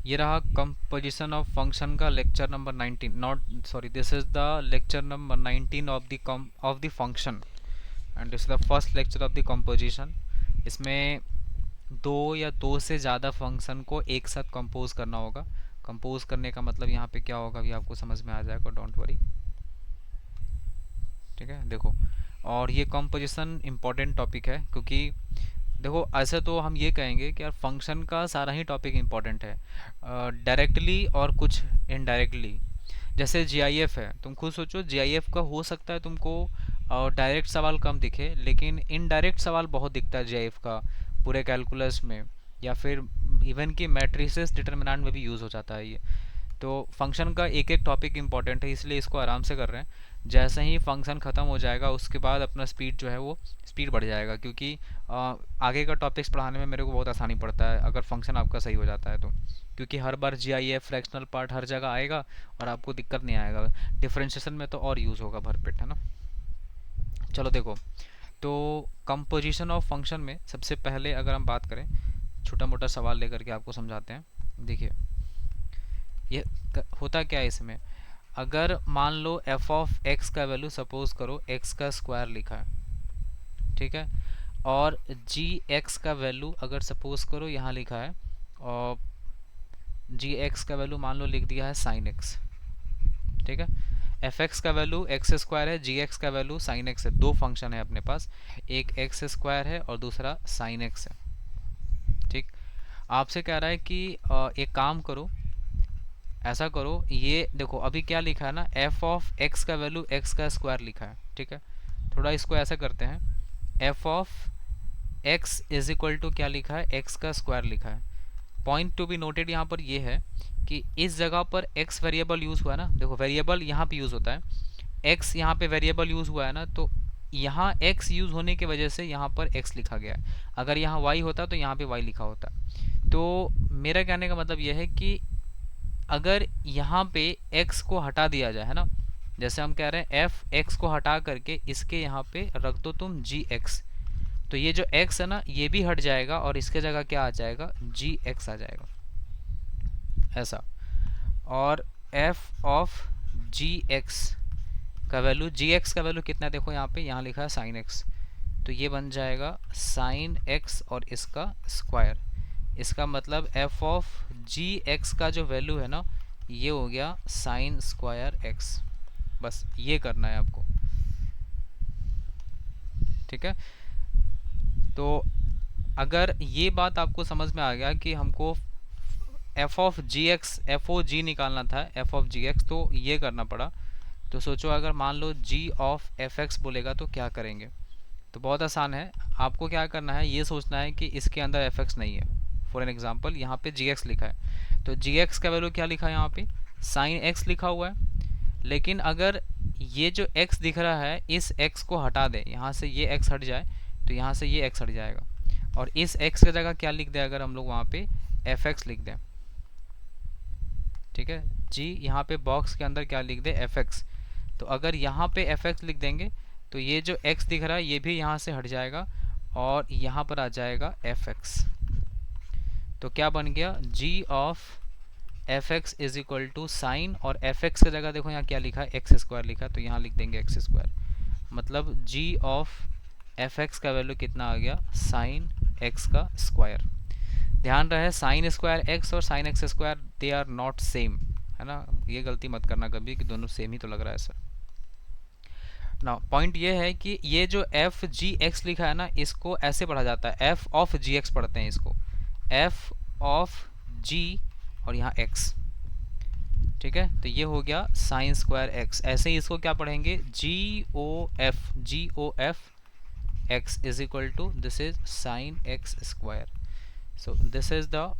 ये रहा composition of function का lecture number 19, not sorry, this is the lecture number 19 of the function and this is the first lecture of the composition. इसमें दो या दो से ज़्यादा फंक्शन को एक साथ कंपोज करना होगा। कंपोज करने का मतलब यहाँ पे क्या होगा भी आपको समझ में आ जाएगा, डोंट वरी। ठीक है, देखो, और ये कंपोजिशन इम्पोर्टेंट टॉपिक है क्योंकि देखो ऐसे तो हम ये कहेंगे कि यार फंक्शन का सारा ही टॉपिक इम्पोर्टेंट है, डायरेक्टली और कुछ इनडायरेक्टली। जैसे जीआईएफ है, तुम खुद सोचो, जीआईएफ का हो सकता है तुमको डायरेक्ट सवाल कम दिखे, लेकिन इनडायरेक्ट सवाल बहुत दिखता है जीआईएफ का पूरे कैलकुलस में, या फिर इवन कि मैट्रिसेस डिटर्मिनेंट में भी यूज़ हो जाता है ये। तो फंक्शन का एक एक टॉपिक इंपॉर्टेंट है, इसलिए इसको आराम से कर रहे हैं। जैसे ही फंक्शन ख़त्म हो जाएगा उसके बाद अपना स्पीड जो है वो स्पीड बढ़ जाएगा, क्योंकि आगे का टॉपिक्स पढ़ाने में मेरे को बहुत आसानी पड़ता है अगर फंक्शन आपका सही हो जाता है तो, क्योंकि हर बार जी आई एफ फ्रैक्शनल पार्ट हर जगह आएगा और आपको दिक्कत नहीं आएगा। डिफरेंशिएशन में तो और यूज़ होगा भरपेट, है ना। चलो देखो, तो कंपोजिशन ऑफ फंक्शन में सबसे पहले अगर हम बात करें, छोटा मोटा सवाल लेकर के आपको समझाते हैं। देखिए, ये होता क्या है इसमें। अगर मान लो एफ ऑफ एक्स का वैल्यू सपोज करो एक्स का स्क्वायर लिखा है, ठीक है, और जी एक्स का वैल्यू अगर सपोज करो यहाँ लिखा है, और जी एक्स का वैल्यू मान लो लिख दिया है साइन एक्स, ठीक है। एफ एक्स का वैल्यू एक्स स्क्वायर है, जी एक्स का वैल्यू साइन एक्स है। दो फंक्शन है अपने पास, एक एक्स स्क्वायर है और दूसरा साइन एक्स है, ठीक। आपसे कह रहा है कि एक काम करो, ऐसा करो, ये देखो अभी क्या लिखा है ना, एफ ऑफ एक्स का वैल्यू एक्स का स्क्वायर लिखा है, ठीक है। थोड़ा इसको ऐसा करते हैं, F of x is equal to क्या लिखा है, एक्स का स्क्वायर लिखा है। पॉइंट टू बी नोटेड यहाँ पर ये है कि इस जगह पर एक्स वेरिएबल यूज़ हुआ है ना, देखो वेरिएबल यहाँ पे यूज़ होता है, एक्स यहाँ पे वेरिएबल यूज़ हुआ है ना, तो यहाँ एक्स यूज़ होने की वजह से यहाँ पर एक्स लिखा गया है। अगर यहाँ वाई होता तो यहाँ पे वाई लिखा होता। तो मेरा कहने का मतलब यह है कि अगर यहाँ पे x को हटा दिया जाए, है ना, जैसे हम कह रहे हैं एफ एक्स को हटा करके इसके यहाँ पे रख दो तुम जी एक्स, तो ये जो x है ना ये भी हट जाएगा और इसके जगह क्या आ जाएगा, जी एक्स आ जाएगा, ऐसा। और f ऑफ जी एक्स का वैल्यू, जी एक्स का वैल्यू कितना है, देखो यहाँ पे यहाँ लिखा है साइन एक्स, तो ये बन जाएगा साइन एक्स और इसका स्क्वायर। इसका मतलब एफ ऑफ जी एक्स का जो वैल्यू है ना ये हो गया साइन स्क्वायर एक्स। बस ये करना है आपको, ठीक है। तो अगर ये बात आपको समझ में आ गया कि हमको f of ji x f O g निकालना था, एफ ऑफ जी एक्स, तो ये करना पड़ा। तो सोचो अगर मान लो जी ऑफ एफ एक्स बोलेगा तो क्या करेंगे। तो बहुत आसान है, आपको क्या करना है, ये सोचना है कि इसके अंदर एफ एक्स नहीं है। फॉर एन एग्जाम्पल यहाँ पे जी एक्स लिखा है, तो जी एक्स का वैल्यू क्या लिखा है यहाँ पे, साइन एक्स लिखा हुआ है। लेकिन अगर ये जो x दिख रहा है इस x को हटा दें, यहाँ से ये x हट जाए तो यहाँ से ये x हट जाएगा, और इस x की जगह क्या लिख दें, अगर हम लोग वहाँ पे एफ एक्स लिख दें, ठीक है जी, यहाँ पे बॉक्स के अंदर क्या लिख दें, एफ एक्स। तो अगर यहाँ पे एफ एक्स लिख देंगे तो ये जो x दिख रहा है ये भी यहाँ से हट जाएगा और यहाँ पर आ जाएगा एफ एक्स। तो क्या बन गया, g of F x is equal to sine, और एफ एक्स की जगह देखो यहाँ क्या लिखा है, एक्स स्क्वायर लिखा है, तो यहाँ लिख देंगे एक्स स्क्वायर। मतलब g ऑफ एफ एक्स का वैल्यू कितना आ गया, साइन एक्स का स्क्वायर। ध्यान रहे साइन स्क्वायर एक्स और sine x square they are not same, है ना, ये गलती मत करना कभी कि दोनों सेम ही तो लग रहा है सर। ना पॉइंट ये है कि ये जो एफ जी एक्स लिखा है ना इसको ऐसे पढ़ा जाता है, एफ ऑफ जी एक्स पढ़ते हैं इसको, एफ ऑफ जी और यहाँ एक्स, ठीक है। तो ये हो गया साइन स्क्वायर एक्स। ऐसे ही इसको क्या पढ़ेंगे, g O f x is equal to this is sine x square. So this is the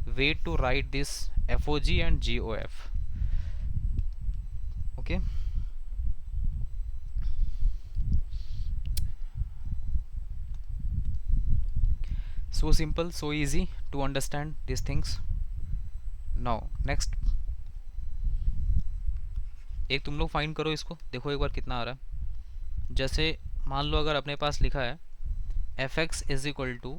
way to write this FOG and GOF. Okay, so simple, so easy to understand these things. Now next, एक तुम लोग find करो इसको, देखो एक बार कितना आ रहा है। जैसे मान लो अगर अपने पास लिखा है F x is equal to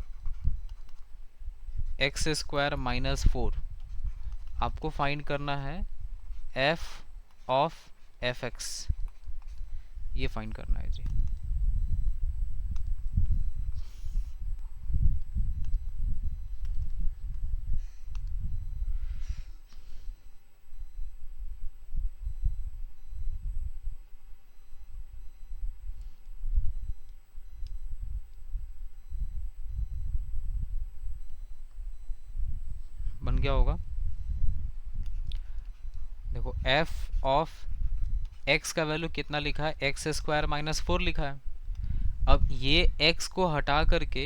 X square minus 4, आपको फाइंड करना है एफ ऑफ एफ एक्स, ये फाइंड करना है जी। बन गया होगा। देखो एफ ऑफ एक्स का वैल्यू कितना लिखा है, एक्स स्क्वायर माइनस 4 लिखा है। अब ये x को हटा करके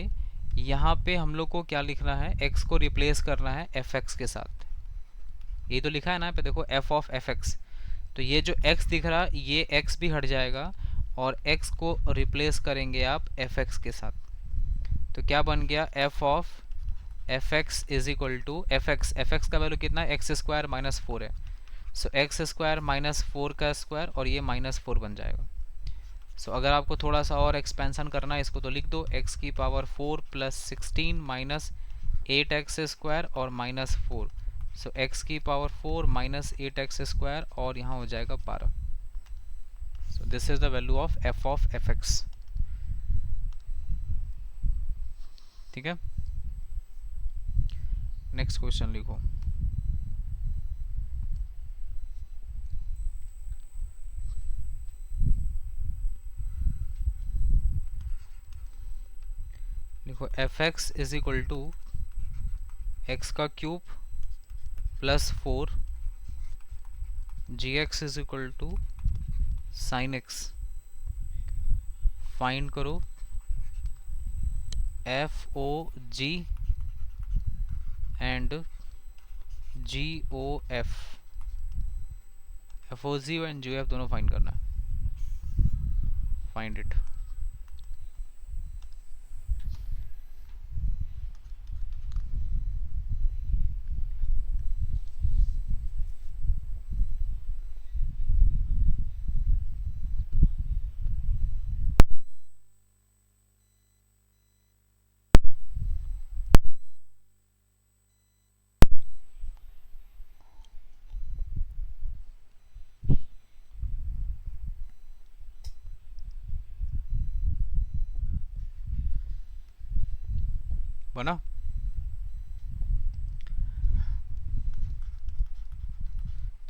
यहाँ पे हम लोग को क्या लिखना है, x को रिप्लेस करना है fx के साथ। ये तो लिखा है ना यहाँ पे, देखो f ऑफ fx। तो ये जो x दिख रहा है ये x भी हट जाएगा और x को रिप्लेस करेंगे आप fx के साथ। तो क्या बन गया, f of fx is equal to fx का वैल्यू कितना है, एक्स स्क्वायर माइनस 4 है। सो एक्स स्क्वायर माइनस 4 का स्क्वायर और ये माइनस 4 बन जाएगा। सो अगर आपको थोड़ा सा और एक्सपेंशन करना है इसको तो लिख दो, x की power 4 plus 16 minus 8x square और माइनस 4। सो x की पावर 4 माइनस 8x स्क्वायर और यहाँ हो जाएगा 12। So this is the value of F x. ठीक है, नेक्स्ट क्वेश्चन लिखो। लिखो F x is equal to x का cube plus 4 g x is equal to sine x. Find करो F O g and g O f. F O g and g O F दोनों find करना है। Find it. बना।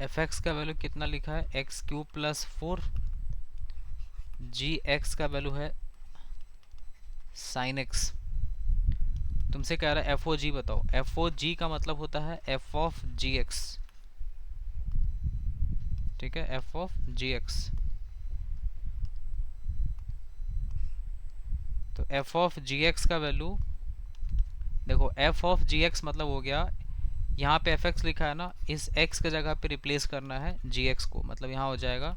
F x का value कितना लिखा है, x cube plus 4। G x का वैल्यू है साइन एक्स। तुमसे कह रहा है एफ ओ जी बताओ। एफ ओ जी का मतलब होता है एफ ऑफ जी एक्स। ठीक है, एफ ऑफ जी एक्स। तो एफ ऑफ जी एक्स का वैल्यू देखो, एफ ऑफ जी एक्स मतलब हो गया, यहाँ पे एफ एक्स लिखा है ना, इस एक्स के जगह पे रिप्लेस करना है जी एक्स को, मतलब यहाँ हो जाएगा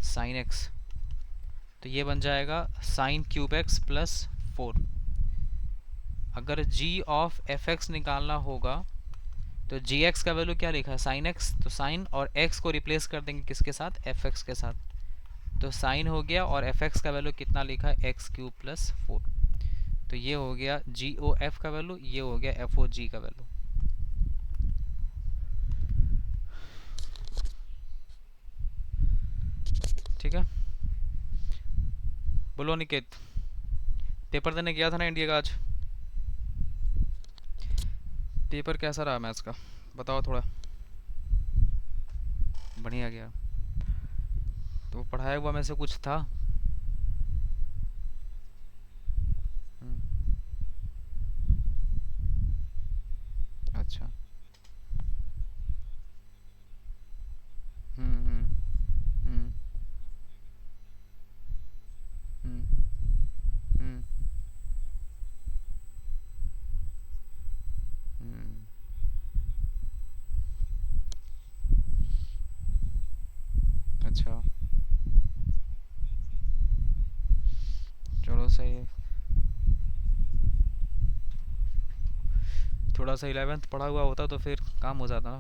साइन एक्स। तो ये बन जाएगा साइन क्यूब एक्स प्लस 4। अगर g ऑफ एफ एक्स निकालना होगा तो जी एक्स का वैल्यू क्या लिखा है, साइन एक्स। तो साइन और x को रिप्लेस कर देंगे किसके साथ, एफ एक्स के साथ। तो साइन हो गया और एफ एक्स का वैल्यू कितना लिखा है, एक्स क्यूब प्लस 4। तो ये हो गया जी ओ एफ का वैल्यू, ये हो गया एफ ओ जी का वैल्यू। ठीक है, बोलो निकेत, पेपर देने गया था ना इंडिया का आज, पेपर कैसा रहा मैथ्स का, बताओ थोड़ा। बढ़िया गया। तो पढ़ाया हुआ में से कुछ था? हम्म, अच्छा। हम्म हम्म हम्म हम्म हम्म हम्म, अच्छा, चलो सही है। थोड़ा सा 11th पढ़ा हुआ होता तो फिर काम हो जाता ना।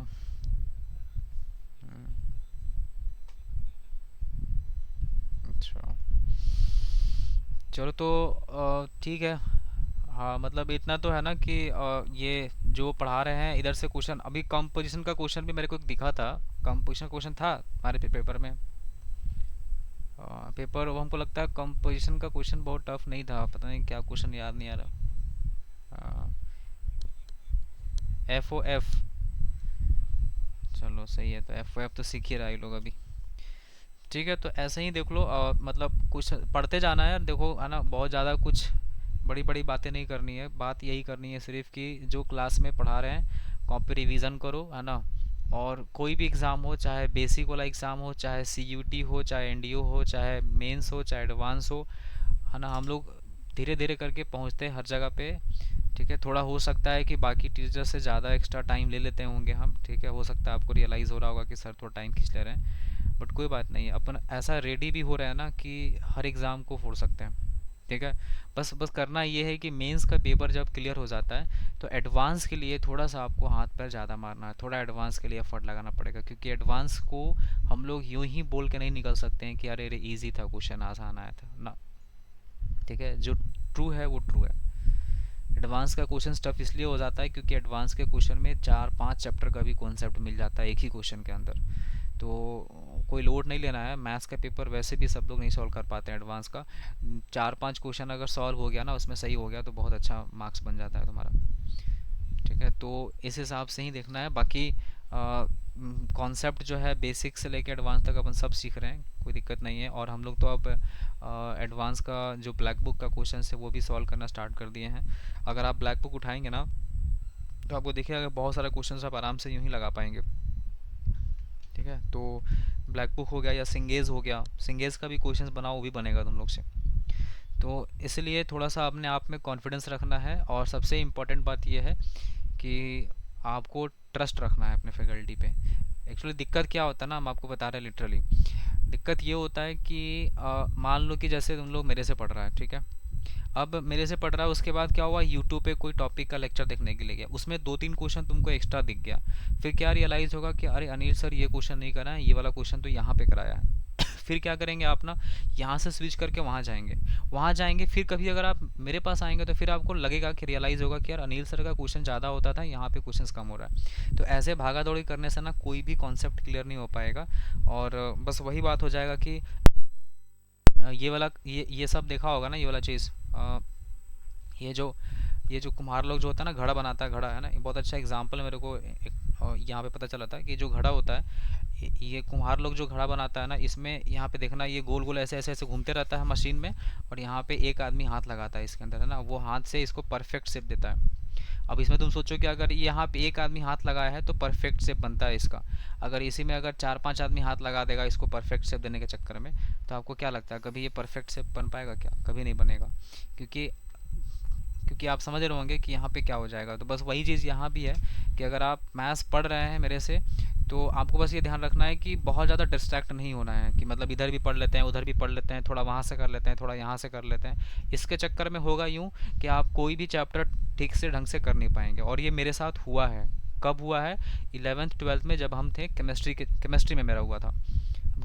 हम्म, अच्छा, चलो तो ठीक है। हाँ मतलब इतना तो है ना कि ये जो पढ़ा रहे हैं इधर से क्वेश्चन, अभी कंपोजिशन का क्वेश्चन भी मेरे को एक दिखा था, कंपोजिशन क्वेश्चन था हमारे पेपर में। पेपर वो हमको लगता है कंपोजिशन का क्वेश्चन बहुत टफ नहीं था, पता नहीं क्या क्वेश्चन, याद नहीं आ रहा। एफ ओ एफ, चलो सही है, तो एफ ओ एफ तो सीख ही रहा है ये लोग अभी। ठीक है, तो ऐसे ही देख लो, मतलब कुछ पढ़ते जाना है, देखो है ना, बहुत ज़्यादा कुछ बड़ी बड़ी बातें नहीं करनी है, बात यही करनी है सिर्फ कि जो क्लास में पढ़ा रहे हैं कॉपी रिवीजन करो, है ना। और कोई भी एग्ज़ाम हो, चाहे बेसिक वाला एग्ज़ाम हो, चाहे सी यू टी हो, चाहे एन डी ओ हो, चाहे मेंस हो, चाहे एडवांस हो, है ना, हम लोग धीरे धीरे करके पहुंचते हैं हर जगह पे। ठीक है, थोड़ा हो सकता है कि बाकी टीचर से ज़्यादा एक्स्ट्रा टाइम ले लेते होंगे हम, ठीक है, हो सकता है आपको रियलाइज़ हो रहा होगा कि सर थोड़ा टाइम खींच ले रहे हैं, बट कोई बात नहीं है, अपन ऐसा रेडी भी हो रहे हैं ना कि हर एग्ज़ाम को फोड़ सकते हैं। ठीक है, बस बस करना ये है कि मेंस का पेपर जब क्लियर हो जाता है तो एडवांस के लिए थोड़ा सा आपको हाथ पैर ज़्यादा मारना है, थोड़ा एडवांस के लिए एफर्ट लगाना पड़ेगा, क्योंकि एडवांस को हम लोग यूं ही बोल के नहीं निकल सकते हैं कि अरे अरे ईजी था क्वेश्चन, आसान आया था ना। ठीक है, जो ट्रू है वो ट्रू है। एडवांस का क्वेश्चन टफ इसलिए हो जाता है क्योंकि एडवांस के क्वेश्चन में 4-5 चैप्टर का भी कॉन्सेप्ट मिल जाता है एक ही क्वेश्चन के अंदर। तो कोई लोड नहीं लेना है, मैथ्स का पेपर वैसे भी सब लोग नहीं सॉल्व कर पाते हैं एडवांस का। 4-5 क्वेश्चन अगर सॉल्व हो गया ना, उसमें सही हो गया तो बहुत अच्छा मार्क्स बन जाता है तुम्हारा। ठीक है, तो इस हिसाब से ही देखना है, बाकी कॉन्सेप्ट जो है बेसिक से लेकर एडवांस तक अपन सब सीख रहे हैं, कोई दिक्कत नहीं है। और हम लोग तो अब एडवांस का जो ब्लैक बुक का क्वेश्चन है वो भी सॉल्व करना स्टार्ट कर दिए हैं। अगर आप ब्लैक बुक उठाएंगे ना तो आपको देखिएगा बहुत सारे क्वेश्चन आप आराम से यूं ही लगा पाएंगे। ठीक है, तो ब्लैक बुक हो गया या सिंगेज हो गया, सिंगेज का भी क्वेश्चन बनाओ, वो भी बनेगा तुम लोग से। तो इसलिए थोड़ा सा अपने आप में कॉन्फिडेंस रखना है, और सबसे इम्पोर्टेंट बात यह है कि आपको ट्रस्ट रखना है अपने फैकल्टी पे। एक्चुअली दिक्कत क्या होता है ना, हम आपको बता रहे हैं लिटरली, दिक्कत ये होता है कि मान लो कि जैसे तुम लोग मेरे से पढ़ रहा है, ठीक है, अब मेरे से पढ़ रहा है, उसके बाद क्या हुआ, यूट्यूब पे कोई टॉपिक का लेक्चर देखने के लिए गया, उसमें 2-3 क्वेश्चन तुमको एक्स्ट्रा दिख गया, फिर क्या रियलाइज़ होगा कि अरे अनिल सर ये क्वेश्चन नहीं करा है, ये वाला क्वेश्चन तो यहाँ पे कराया है। फिर क्या करेंगे आप ना, यहाँ से स्विच करके वहाँ जाएंगे, फिर कभी अगर आप मेरे पास आएंगे तो फिर आपको लगेगा कि रियलाइज़ होगा कि यार अनिल सर का क्वेश्चन ज़्यादा होता था, यहाँ पे क्वेश्चन कम हो रहा है। तो ऐसे भागा दौड़ी करने से ना कोई भी कॉन्सेप्ट क्लियर नहीं हो पाएगा, और बस वही बात हो जाएगा कि ये वाला ये सब देखा होगा ना, ये वाला चीज़, ये जो कुम्हार लोग जो होता है ना, घड़ा बनाता है, घड़ा है ना, ये बहुत अच्छा एग्जांपल मेरे को एक यहाँ पे पता चला था कि जो घड़ा होता है, ये कुम्हार लोग जो घड़ा बनाता है ना, इसमें यहाँ पे देखना, ये गोल गोल ऐसे ऐसे ऐसे घूमते रहता है मशीन में, और यहाँ पे एक आदमी हाथ लगाता है इसके अंदर, है ना, वो हाथ से इसको परफेक्ट शेप देता है। अब इसमें तुम सोचो कि अगर यहाँ पे एक आदमी हाथ लगाया है तो परफेक्ट शेप बनता है इसका, अगर इसी में अगर 4-5 आदमी हाथ लगा देगा इसको परफेक्ट शेप देने के चक्कर में, तो आपको क्या लगता है कभी ये परफेक्ट शेप बन पाएगा क्या? कभी नहीं बनेगा, क्योंकि आप समझ रहे होंगे कि यहाँ पे क्या हो जाएगा। तो बस वही चीज़ यहाँ भी है कि अगर आप मैथ्स पढ़ रहे हैं मेरे से, तो आपको बस ये ध्यान रखना है कि बहुत ज़्यादा डिस्ट्रैक्ट नहीं होना है, कि मतलब इधर भी पढ़ लेते हैं, उधर भी पढ़ लेते हैं, थोड़ा वहाँ से कर लेते हैं, थोड़ा यहाँ से कर लेते हैं। इसके चक्कर में होगा यूँ कि आप कोई भी चैप्टर ठीक से ढंग से कर नहीं पाएंगे, और ये मेरे साथ हुआ है। कब हुआ है? 11th 12th में जब हम थे, केमिस्ट्री में मेरा हुआ था।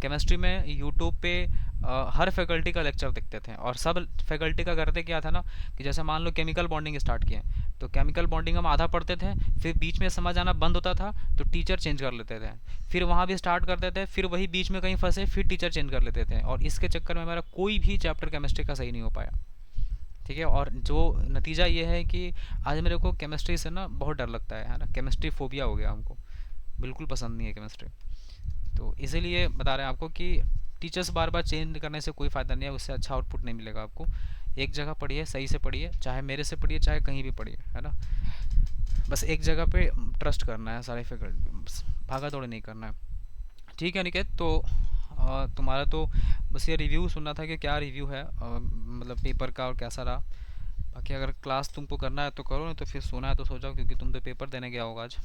केमिस्ट्री में यूट्यूब पे हर फैकल्टी का लेक्चर देखते थे, और सब फैकल्टी का करते क्या था ना, कि जैसे मान लो केमिकल बॉन्डिंग स्टार्ट किए, तो केमिकल बॉन्डिंग हम आधा पढ़ते थे, फिर बीच में समझ आना बंद होता था तो टीचर चेंज कर लेते थे, फिर वहाँ भी स्टार्ट करते थे, फिर वही बीच में कहीं फंसे, फिर टीचर चेंज कर लेते थे, और इसके चक्कर में मेरा कोई भी चैप्टर केमिस्ट्री का सही नहीं हो पाया। ठीक है, और जो नतीजा ये है कि आज मेरे को केमिस्ट्री से ना बहुत डर लगता है ना, केमिस्ट्री फोबिया हो गया हमको, बिल्कुल पसंद नहीं है केमिस्ट्री। तो इसीलिए बता रहे हैं आपको कि टीचर्स बार बार चेंज करने से कोई फ़ायदा नहीं है, उससे अच्छा आउटपुट नहीं मिलेगा आपको। एक जगह पढ़िए, सही से पढ़िए, चाहे मेरे से पढ़िए चाहे कहीं भी पढ़िए, है ना। बस एक जगह पे ट्रस्ट करना है, सारे फैकल्टी भागा दौड़ी नहीं करना है। ठीक है निकेत, तो तुम्हारा तो बस ये रिव्यू सुनना था कि क्या रिव्यू है, मतलब पेपर का, और कैसा रहा। बाकी अगर क्लास तुमको करना है तो करो, नहीं तो फिर सोना है तो सो जाओ, क्योंकि तुम तो पेपर देने गया होगा आज।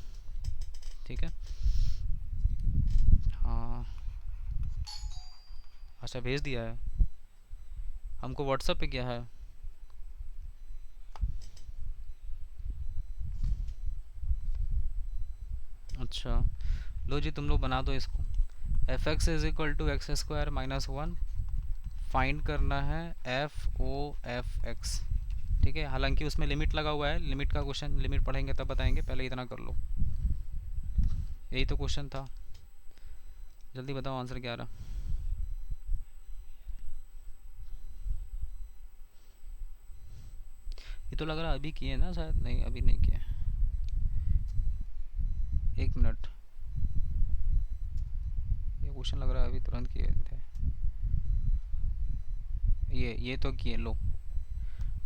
ठीक है, हाँ, अच्छा भेज दिया है हमको व्हाट्सएप पे, क्या है? अच्छा, लो जी तुम लोग बना दो इसको। F x is equal to X square minus 1, find करना है एफ ओ एफ एक्स। ठीक है, हालांकि उसमें लिमिट लगा हुआ है, लिमिट का क्वेश्चन लिमिट पढ़ेंगे तब बताएंगे, पहले इतना कर लो। यही तो क्वेश्चन था, जल्दी बताओ आंसर क्या रहा। ये तो लग रहा अभी किए ना शायद, नहीं अभी नहीं किए। एक मिनट, ये क्वेश्चन लग रहा है अभी तुरंत किए थे। ये तो किए, लो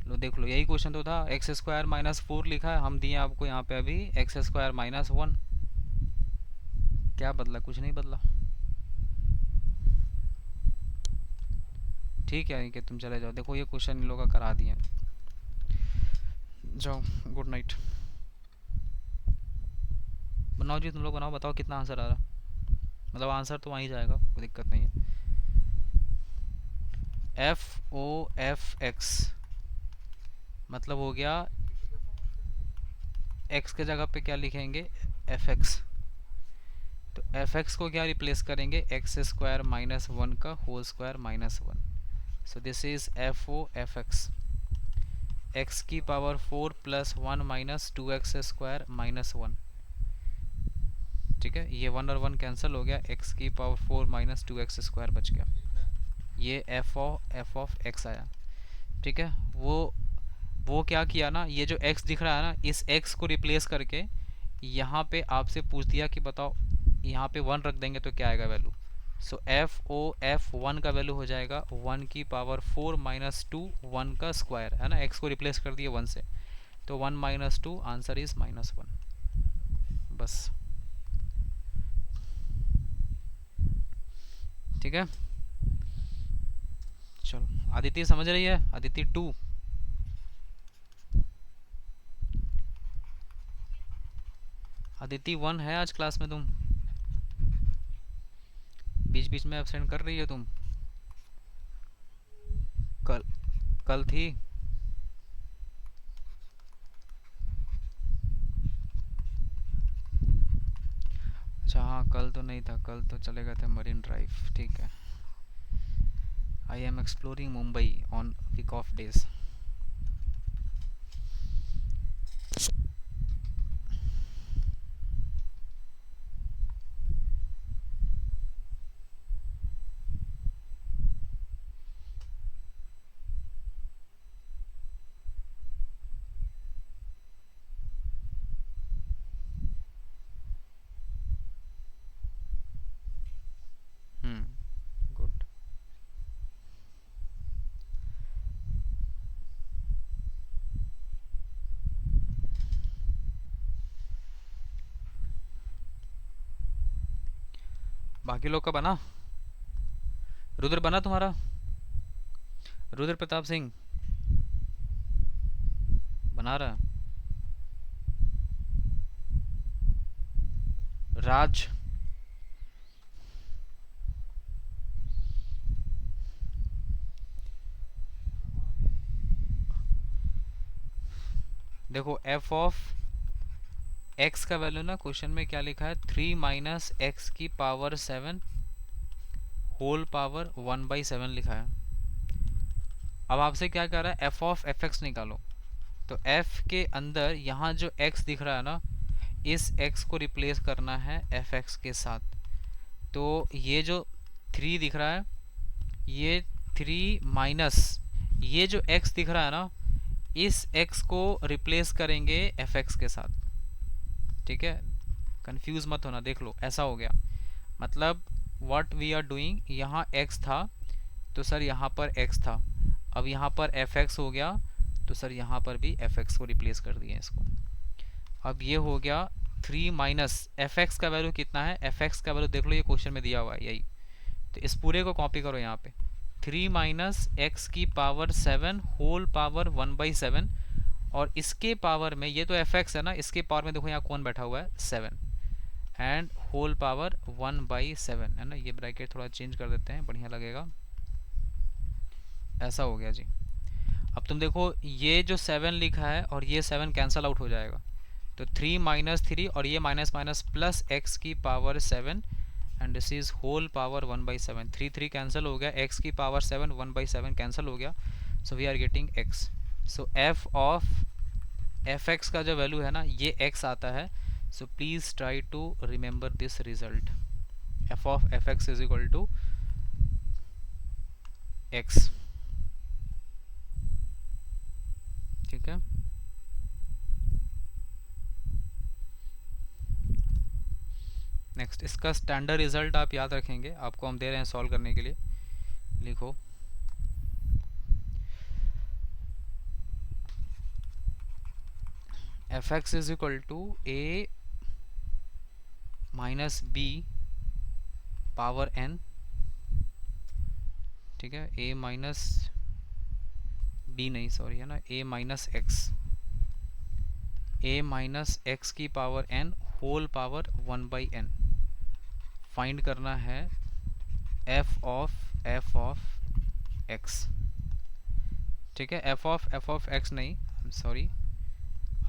लो देख लो, यही क्वेश्चन तो था। एक्स स्क्वायर माइनस 4 लिखा है, हम दिए आपको यहाँ पे अभी एक्स स्क्वायर माइनस 1। क्या बदला? कुछ नहीं बदला। ठीक है कि तुम चले जाओ, देखो ये क्वेश्चन इन लोगों का करा दिए। जाओ, गुड नाइट। बनाओ जी, तुम लोग बनाओ, बताओ कितना आंसर आ रहा। मतलब आंसर तो वहीं जाएगा, कोई दिक्कत नहीं है। एफ ओ एफ एक्स मतलब हो गया, एक्स के जगह पे क्या लिखेंगे? F x. तो एफ एक्स को क्या रिप्लेस करेंगे? एक्स स्क्वायर माइनस 1 का whole square minus 1। So this is f o f x, x की power 4 plus 1 minus 2x square minus 1। ठीक है, ये 1 और 1 कैंसिल हो गया, एक्स की पावर 4 माइनस 2x स्क्वायर बच गया। ये एफ ऑफ एक्स आया। ठीक है, वो क्या किया ना, ये जो x दिख रहा है ना, इस x को रिप्लेस करके यहाँ पे आपसे पूछ दिया कि बताओ, यहाँ पे 1 रख देंगे तो क्या आएगा वैल्यू। सो एफ ओ एफ 1 का वैल्यू हो जाएगा 1 की पावर 4 माइनस 2 1 का स्क्वायर, है ना, x को रिप्लेस कर दिए 1 से, तो 1 माइनस 2, आंसर इज माइनस 1। बस, ठीक है। चलो, अदिति समझ रही है? अदिति 2। अदिति 1 है आज क्लास में तुम? बीच बीच में एब्सेंट कर रही है तुम। कल कल थी। अच्छा हाँ, कल तो नहीं था, कल तो चले गए थे मरीन ड्राइव। ठीक है, I am exploring Mumbai on week off days. Good. बाकी लोग का बना? रुद्र बना तुम्हारा? रुद्र प्रताप सिंह बना रहा है? राज? देखो एफ ऑफ एक्स का वैल्यू ना, क्वेश्चन में क्या लिखा है, 3 माइनस एक्स की पावर 7 होल पावर 1/7 लिखा है। अब आपसे क्या कह रहा है, एफ ऑफ एफ एक्स निकालो। तो एफ के अंदर यहाँ जो एक्स दिख रहा है ना, इस एक्स को रिप्लेस करना है एफ एक्स के साथ। तो ये जो 3 दिख रहा है, ये 3 माइनस ये जो x दिख रहा है ना, इस x को रिप्लेस करेंगे एफ एक्स के साथ। ठीक है, कंफ्यूज मत होना, देख लो ऐसा हो गया। मतलब व्हाट वी आर डूइंग, यहाँ x था तो सर यहाँ पर x था, अब यहाँ पर एफ एक्स हो गया तो सर यहाँ पर भी एफ एक्स को रिप्लेस कर दिए इसको। अब ये हो गया 3 माइनस एफ एक्स का वैल्यू कितना है, एफ एक्स का वैल्यू देख लो, ये क्वेश्चन में दिया हुआ है यही। तो इस पूरे को कॉपी करो यहाँ पे, 3 माइनस एक्स की पावर 7 होल पावर 1/7, और इसके पावर में, ये तो एफ एक्स है ना, इसके पावर में देखो यहाँ कौन बैठा हुआ है, 7, एंड होल पावर 1/7, है ना। ये ब्रैकेट थोड़ा चेंज कर देते हैं, बढ़िया लगेगा। ऐसा हो गया जी। अब तुम देखो, ये जो 7 लिखा है और ये 7 कैंसल आउट हो जाएगा, तो 3 माइनस 3 और ये माइनस माइनस प्लस एक्स की power 7 and this is whole power 1/7। 3 3 cancel हो गया, x की पावर 7 1/7 कैंसिल हो गया, so we are getting x। So F of F x का जो वैल्यू है ना ये एक्स आता है. So please try to remember this result. F of F x is equal to X. ठीक है. नेक्स्ट इसका स्टैंडर्ड रिजल्ट आप याद रखेंगे, आपको हम दे रहे हैं सॉल्व करने के लिए. लिखो F x is equal to A minus B power N. ठीक है. ए माइनस बी नहीं, सॉरी, है ना, A minus X. A minus X की power N whole power 1/n. Find करना है एफ ऑफ एक्स. ठीक है. एफ ऑफ एक्स नहीं, सॉरी,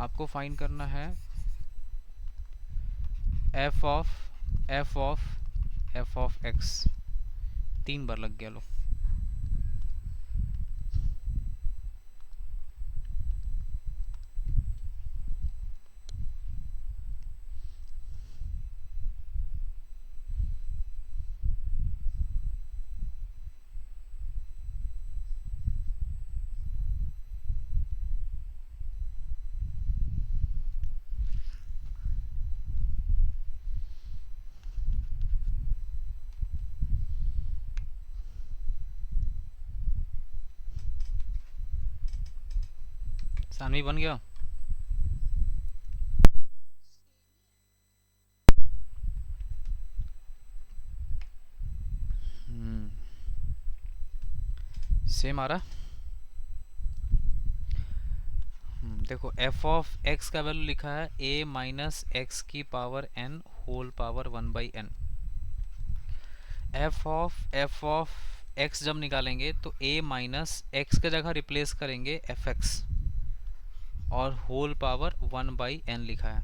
आपको फाइंड करना है एफ ऑफ एक्स. 3 बार लग गया. लो सानवी बन गया. सेम आ रहा. देखो एफ ऑफ एक्स का वैल्यू लिखा है ए माइनस एक्स की power N whole power 1/n. F of X जब निकालेंगे तो ए माइनस एक्स के जगह रिप्लेस करेंगे एफ एक्स और होल पावर 1/n लिखा है.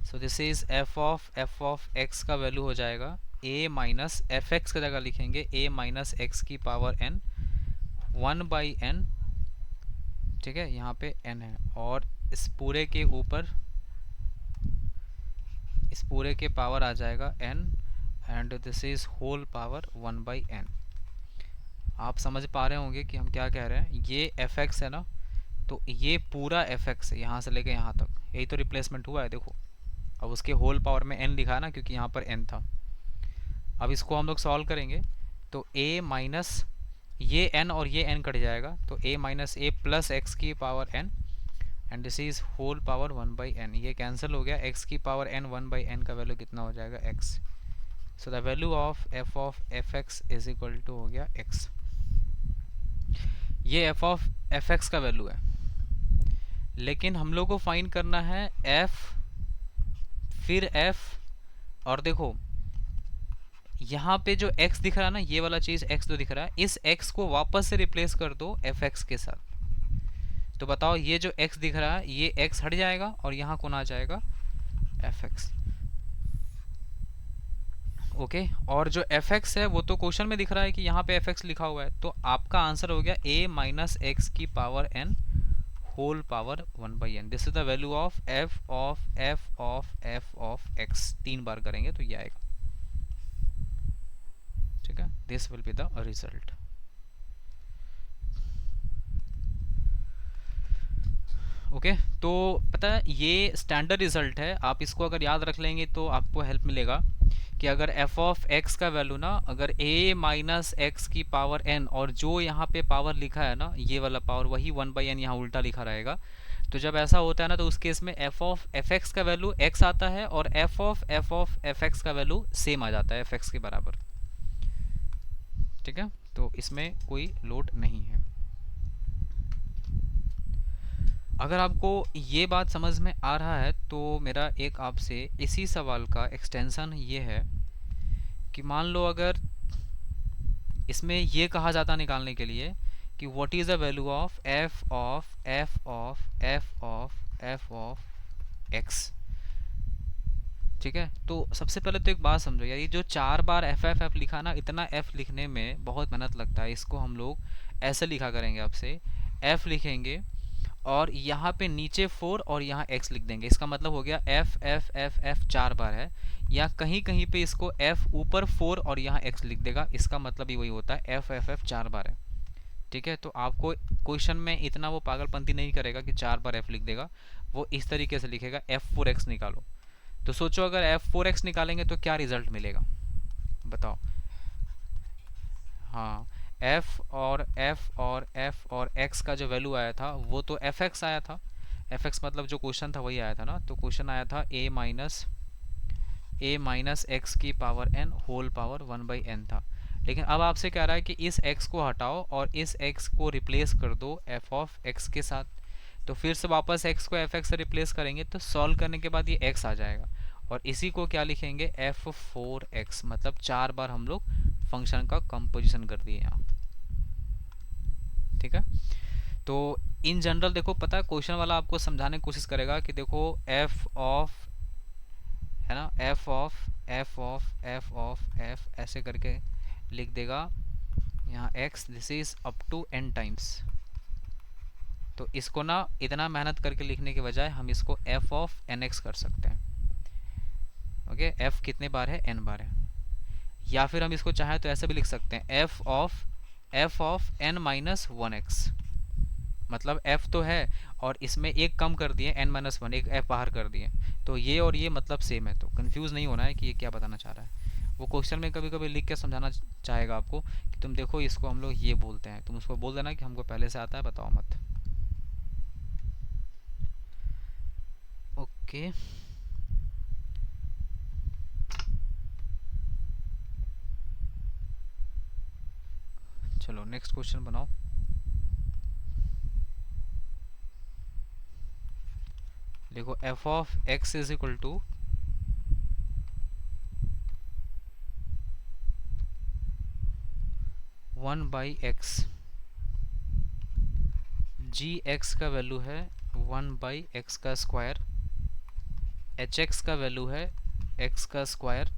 So this is F of x का वैल्यू हो जाएगा ए माइनस एफ एक्स की जगह लिखेंगे ए माइनस एक्स की पावर एन 1/n. ठीक है. यहाँ पे n है और इस पूरे के ऊपर इस पूरे के पावर आ जाएगा n and this is whole power 1/n. आप समझ पा रहे होंगे कि हम क्या कह रहे हैं. ये fx है ना, तो ये पूरा fx है यहाँ से लेके यहाँ तक. यही तो रिप्लेसमेंट हुआ है. देखो अब उसके होल पावर में n लिखा है ना, क्योंकि यहाँ पर n था. अब इसको हम लोग सॉल्व करेंगे तो a माइनस ये n और ये n कट जाएगा, तो a minus a plus x की power n and this is whole power 1/n. ये कैंसिल हो गया. x की पावर n 1/n का वैल्यू कितना हो जाएगा x. So the value of F x is equal to हो गया x. ये एफ ऑफ एफ एक्स का वैल्यू है, लेकिन हम लोग को फाइंड करना है f फिर f. और देखो यहाँ पे जो x दिख रहा है ना, ये वाला चीज x जो दिख रहा है, इस x को वापस से रिप्लेस कर दो fx के साथ. तो बताओ ये जो x दिख रहा है ये x हट जाएगा और यहाँ कौन आ जाएगा fx. ओके. और जो fx है वो तो क्वेश्चन में दिख रहा है कि यहाँ पे fx लिखा हुआ है, तो आपका आंसर हो गया a माइनस एक्स की power n whole power 1/n. This is the value of f of x. 3 बार करेंगे तो ये आएगा. ठीक है. This will be the result. Okay. तो पता है ये स्टैंडर्ड रिजल्ट है. आप इसको अगर याद रख लेंगे तो आपको हेल्प मिलेगा कि अगर f ऑफ x का वैल्यू ना, अगर a माइनस एक्स की पावर n और जो यहाँ पे पावर लिखा है ना ये वाला पावर, वही 1/n यहाँ उल्टा लिखा रहेगा. तो जब ऐसा होता है ना तो उस केस में f ऑफ एफ एक्स का वैल्यू x आता है और f ऑफ एफ एक्स का वैल्यू सेम आ जाता है एफ एक्स के बराबर. ठीक है. तो इसमें कोई लोड नहीं है. अगर आपको ये बात समझ में आ रहा है तो मेरा एक आपसे इसी सवाल का एक्सटेंशन ये है कि मान लो अगर इसमें ये कहा जाता निकालने के लिए कि what is the value of F of X. ठीक है. तो सबसे पहले तो एक बात समझो यार, ये जो 4 बार एफ लिखा ना, इतना f लिखने में बहुत मेहनत लगता है. इसको हम लोग ऐसे लिखा करेंगे आपसे f लिखेंगे और यहाँ पे नीचे 4 और यहाँ x लिख देंगे। इसका मतलब हो गया f f f f 4 बार है, या कहीं कहीं पे इसको f ऊपर 4 और यहाँ x लिख देगा, इसका मतलब भी वही होता है f f f 4 बार है। ठीक है, तो आपको क्वेश्चन में इतना वो पागलपंती नहीं करेगा कि 4 बार f लिख देगा, वो इस तरीके से लिखेगा f4x निकालो। तो सोचो अगर f4x निकालेंगे तो क्या रिजल्ट मिलेगा, बताओ। हाँ, f और x का जो वैल्यू आया था वो तो fx आया था। fx मतलब जो क्वेश्चन था वही आया था ना, तो क्वेश्चन आया था a माइनस एक्स की power n whole power 1/n था। लेकिन अब आपसे कह रहा है कि इस x को हटाओ और इस x को रिप्लेस कर दो f ऑफ x के साथ। तो फिर से वापस x को fx से रिप्लेस करेंगे तो सॉल्व करने के बाद ये x आ जाएगा, और इसी को क्या लिखेंगे f4x, मतलब 4 बार हम लोग फंक्शन का कंपोजिशन कर दिए यहाँ। ठीक है, तो इन जनरल देखो, पता है क्वेश्चन वाला आपको समझाने की कोशिश करेगा कि देखो f ऑफ, है ना, f ऐसे करके लिख देगा यहाँ x, this is up to n times. तो इसको ना इतना मेहनत करके लिखने के बजाय हम इसको f ऑफ nx कर सकते हैं। ओके, f कितने बार है, n बार है। या फिर हम इसको चाहें तो ऐसे भी लिख सकते हैं f of n minus 1x, मतलब f तो है और इसमें एक कम कर दिए n माइनस 1, एक f बाहर कर दिए, तो ये और ये मतलब सेम है। तो कंफ्यूज नहीं होना है कि ये क्या बताना चाह रहा है। वो क्वेश्चन में कभी कभी लिख के समझाना चाहेगा आपको कि तुम देखो इसको हम लोग ये बोलते हैं, तुम उसको बोल देना कि हमको पहले से आता है, बताओ मत। ओके, चलो नेक्स्ट क्वेश्चन बनाओ। देखो f of x is equal to 1/x, g x का वैल्यू है 1/x का स्क्वायर, एच एक्स का वैल्यू है x का स्क्वायर,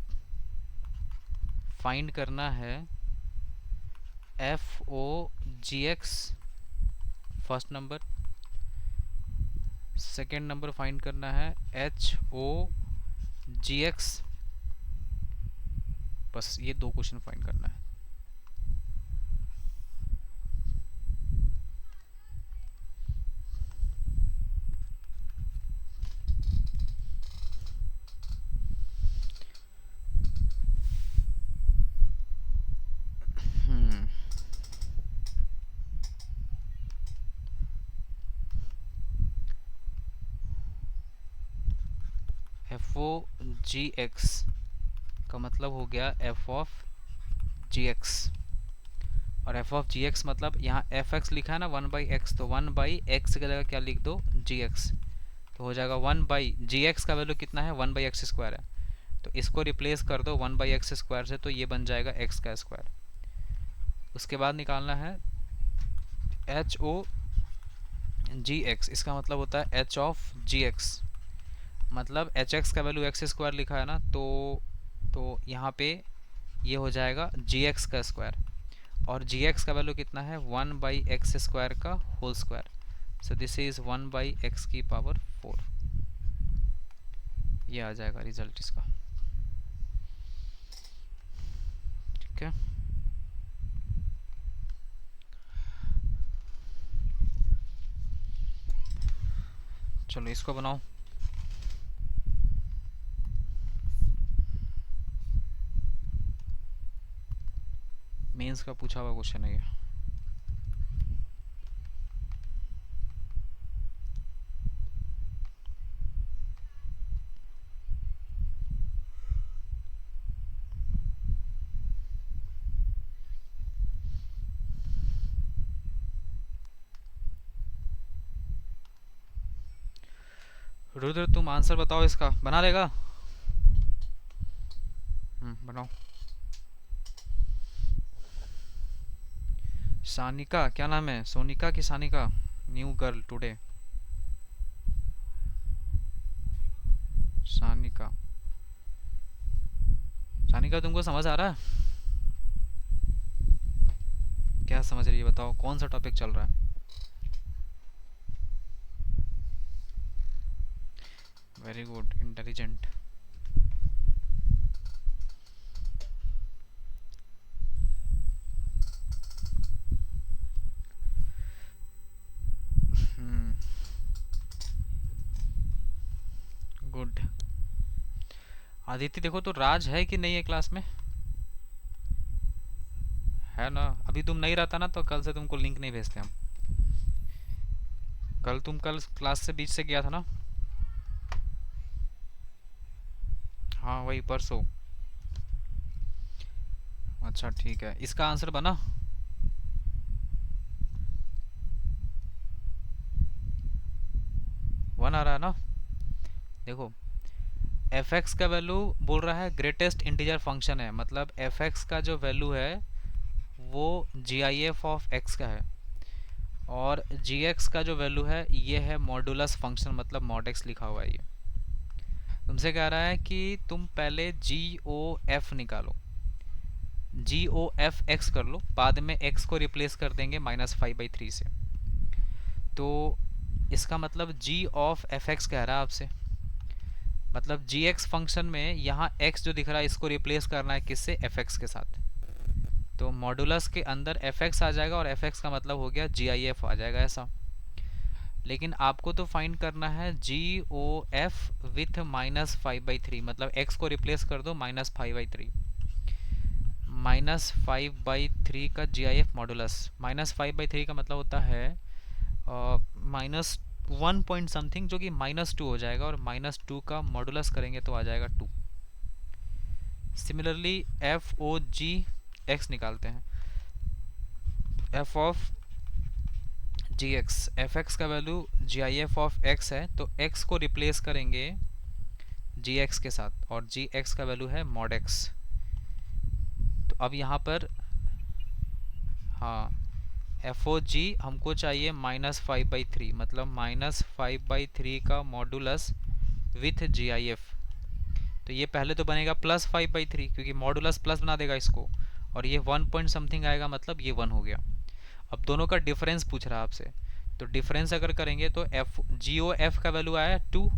फाइंड करना है एफ ओ जी x first number, second number find करना है एच ओ जी एक्स। बस ये दो क्वेश्चन फाइंड करना है। एफ ओ जी एक्स का मतलब हो गया एफ ऑफ जी एक्स, और एफ ऑफ जी एक्स मतलब यहाँ एफ एक्स लिखा है ना 1/x, तो 1/x की जगह क्या लिख दो, जी एक्स। तो हो जाएगा 1/जी एक्स का वैल्यू कितना है, 1/x स्क्वायर है, तो इसको रिप्लेस कर दो 1/x स्क्वायर से, तो ये बन जाएगा x का स्क्वायर। उसके बाद निकालना है एच ओ जी एक्स, इसका मतलब होता है एच ऑफ जी एक्स, मतलब एच एक्स का वैल्यू एक्स स्क्वायर लिखा है ना, तो यहाँ पे ये हो जाएगा जी एक्स का स्क्वायर, और जी एक्स का वैल्यू कितना है 1/x स्क्वायर का whole square, so this is 1/x की पावर 4। ये आ जाएगा रिजल्ट इसका। ठीक है, चलो इसको बनाओ। मेंस का पूछा हुआ क्वेश्चन है ये। रुद्र तुम आंसर बताओ इसका, बना लेगा? बनाओ। सानिका, क्या नाम है, सोनिका की Sanika? New girl today. Sanika, Sanika तुमको समझ आ रहा है? क्या समझ रही है बताओ, कौन सा टॉपिक चल रहा है? Very good, intelligent. Hmm. Good. Aditya देखो तो राज है कि नहीं है क्लास में? है ना? अभी तुम नहीं रहता ना तो कल से तुमको लिंक नहीं भेजते हम। कल क्लास से बीच से गया था ना? हाँ वही परसों। अच्छा ठीक है, इसका आंसर बना। वन आ रहा है ना? देखो, एफ एक्स का वैल्यू बोल रहा है ग्रेटेस्ट इंटीजर फंक्शन है, मतलब एफ एक्स का जो वैल्यू है वो जी आई एफ ऑफ एक्स का है। और जी एक्स का जो वैल्यू है ये है मॉडुलस फंक्शन, मतलब मॉड एक्स लिखा हुआ है ये। तुमसे कह रहा है कि तुम पहले जी ओ एफ निकालो, जी ओ एफ एक्स कर लो, बाद में एक्स को रिप्लेस कर देंगे -5/3 से। तो इसका मतलब जी ऑफ एफ एक्स कह रहा है आपसे, मतलब जी एक्स फंक्शन में यहाँ एक्स जो दिख रहा है इसको रिप्लेस करना है किससे? एफ एक्स के साथ। तो मॉडुलस के अंदर एफ एक्स आ जाएगा और एफ एक्स का मतलब हो गया जी आई एफ आ जाएगा ऐसा। लेकिन आपको तो फाइंड करना है जी ओ एफ विथ -5/3, मतलब एक्स को रिप्लेस कर दो -5/3। -5/3 का जी आई एफ मॉडुलस, -5/3 का मतलब होता है -1 पॉइंट समथिंग, जो कि -2 हो जाएगा, और -2 का मॉडुलस करेंगे तो आ जाएगा 2। सिमिलरली एफ ओ जी एक्स निकालते हैं। F of ji x, f x का value g I f of x है, तो एक्स को रिप्लेस करेंगे जी एक्स के साथ, और जी एक्स का वैल्यू है मॉड एक्स। तो अब यहाँ पर, हाँ, एफ ओ जी हमको चाहिए -5/3, मतलब -5/3 का modulus with G I F. तो ये पहले तो बनेगा +5/3, क्योंकि मॉडुलस प्लस बना देगा इसको, और ये 1 पॉइंट समथिंग आएगा, मतलब ये 1 हो गया। अब दोनों का डिफरेंस पूछ रहा है आपसे, तो डिफरेंस अगर करेंगे तो एफ जी ओ एफ का वैल्यू आया 2,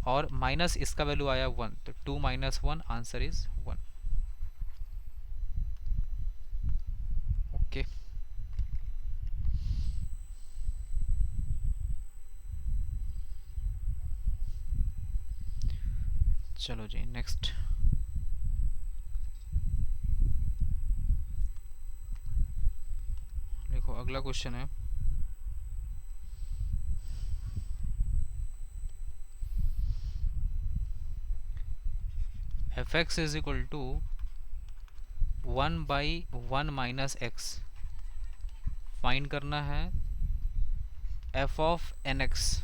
और माइनस इसका वैल्यू आया 1, तो 2 - 1 आंसर इज 1। ओके। चलो जी नेक्स्ट। देखो अगला क्वेश्चन है, F x is equal to 1/1 - X. Find करना है एफ ऑफ एन एक्स।